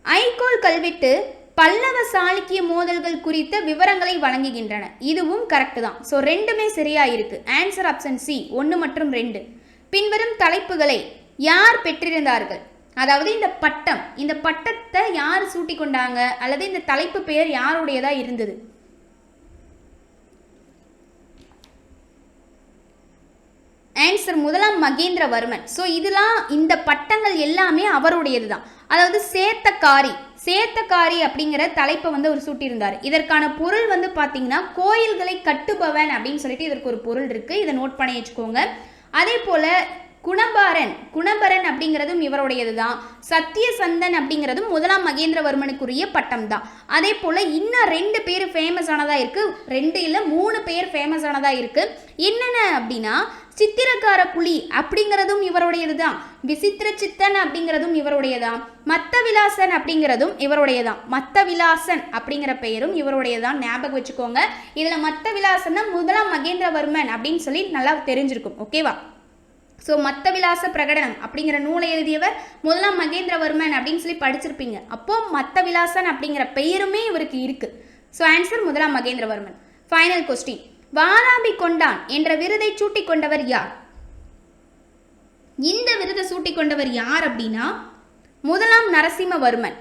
ஐகோல் கல்வெட்டு பல்லவ சாளுக்கிய மோதல்கள் குறித்த விவரங்களை வழங்குகின்றன. இதுவும் கரெக்ட் தான். ஸோ ரெண்டுமே சரியா இருக்கு. ஆன்சர் ஆப்ஷன் சி 1 மற்றும் 2. பின்வரும் தலைப்புகளை யார் பெற்றிருந்தார்கள்? அதாவது இந்த பட்டத்தை யார் சூட்டி கொண்டாங்க அல்லது இந்த தலைப்பு பெயர் யாருடையதா இருந்தது? ஆன்சர் முதலாம் மகேந்திரவர்மன். ஸோ இதெல்லாம் இந்த பட்டங்கள் எல்லாமே அவருடையது தான். அதாவது சேத்தக்காரி அப்படிங்கிற தலைப்பை வந்து அவர் சூட்டியிருந்தார். இதற்கான பொருள் வந்து பார்த்தீங்கன்னா கோயில்களை கட்டுபவன் அப்படின்னு சொல்லிட்டு இதற்கு ஒரு பொருள் இருக்கு. இதை நோட் பண்ணி வச்சுக்கோங்க. அதே போல குணபரன் அப்படிங்கிறதும் இவருடையது தான். சத்தியசந்தன் அப்படிங்கிறதும் முதலாம் மகேந்திரவர்மனுக்குரிய பட்டம் தான். அதே போல இன்னும் 2 பேர் ஃபேமஸ் ஆனதா இருக்கு. 2 இல்லை 3 பேர் ஃபேமஸ் ஆனதா இருக்கு. என்னென்ன அப்படின்னா சித்திரக்கார புலி அப்படிங்கிறதும் இவருடையது தான். விசித்திர சித்தன் அப்படிங்கிறதும் இவருடையதான். மத்தவிலாசன் அப்படிங்கிறதும் இவருடையதான். மத்தவிலாசன் அப்படிங்கிற பெயரும் இவருடையதான். ஞாபகம் வச்சுக்கோங்க. இதுல மத்தவிலாசன் தான் முதலாம் மகேந்திரவர்மன் அப்படின்னு சொல்லி நல்லா தெரிஞ்சிருக்கும். ஓகேவா? ஸோ மத்தவிலாச பிரகடனம் அப்படிங்கிற நூலை எழுதியவர் முதலாம் மகேந்திரவர்மன் அப்படின்னு சொல்லி படிச்சிருப்பீங்க. அப்போ மத்தவிலாசன் அப்படிங்கிற பெயருமே இவருக்கு இருக்கு. ஸோ ஆன்சர் முதலாம் மகேந்திரவர்மன். Final question. வாதாபி கொண்டான் என்ற விருதை சூட்டிக் கொண்டவர் யார்? இந்த விருதை சூட்டிக் கொண்டவர் யார் அப்படின்னா முதலாம் நரசிம்மவர்மன்.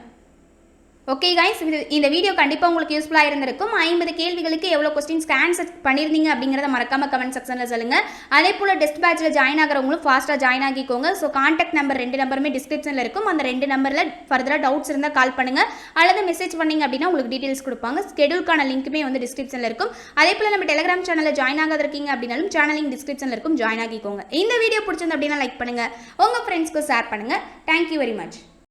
ஓகே கைஸ், இந்த வீடியோ கண்டிப்பாக உங்களுக்கு யூஸ்ஃபுல்லாக இருந்திருக்கும். 50 கேள்விகளுக்கு எவ்வளோ கொஸ்டின்ஸ்க்கு ஆன்சர் பண்ணியிருந்தீங்க அப்படிங்கிறத மறக்காம கமெண்ட் செக்ஷனில் சொல்லுங்கள். அதே போல் டெஸ்ட் பேட்சில் ஜாயின் ஆகிறவங்களும் ஃபாஸ்ட்டாக ஜாயின் ஆகிக்கோங்க. ஸோ கான்டாக்ட் நம்பர் 2 நம்பருமே டிஸ்கிரிப்ஷனில் இருக்கும். அந்த 2 நம்பரில் ஃபர்தராக டவுட்ஸ் இருந்தால் கால் பண்ணுங்கள் அல்லது மெசேஜ் பண்ணிங்க அப்படின்னா உங்களுக்கு டீட்டெயில்ஸ் கொடுப்பாங்க. ஸ்கெடியூலுக்கான லிங்க்குமே வந்து டிஸ்கிரிப்ஷனில் இருக்கும். அதே போல் நம்ம டெலிகிராம் சேனலில் ஜாயின் ஆகாதிருக்கீங்க அப்படின்னாலும் சேனல் லிங்க் டிஸ்கிரிப்ஷனில் இருக்கும். ஜாயின் ஆகிக்கோங்க. இந்த வீடியோ பிடிச்சிருந்து அப்படின்னா லைக் பண்ணுங்கள், உங்கள் ஃப்ரெண்ட்ஸ்க்கு ஷேர் பண்ணுங்கள். Thank you very much.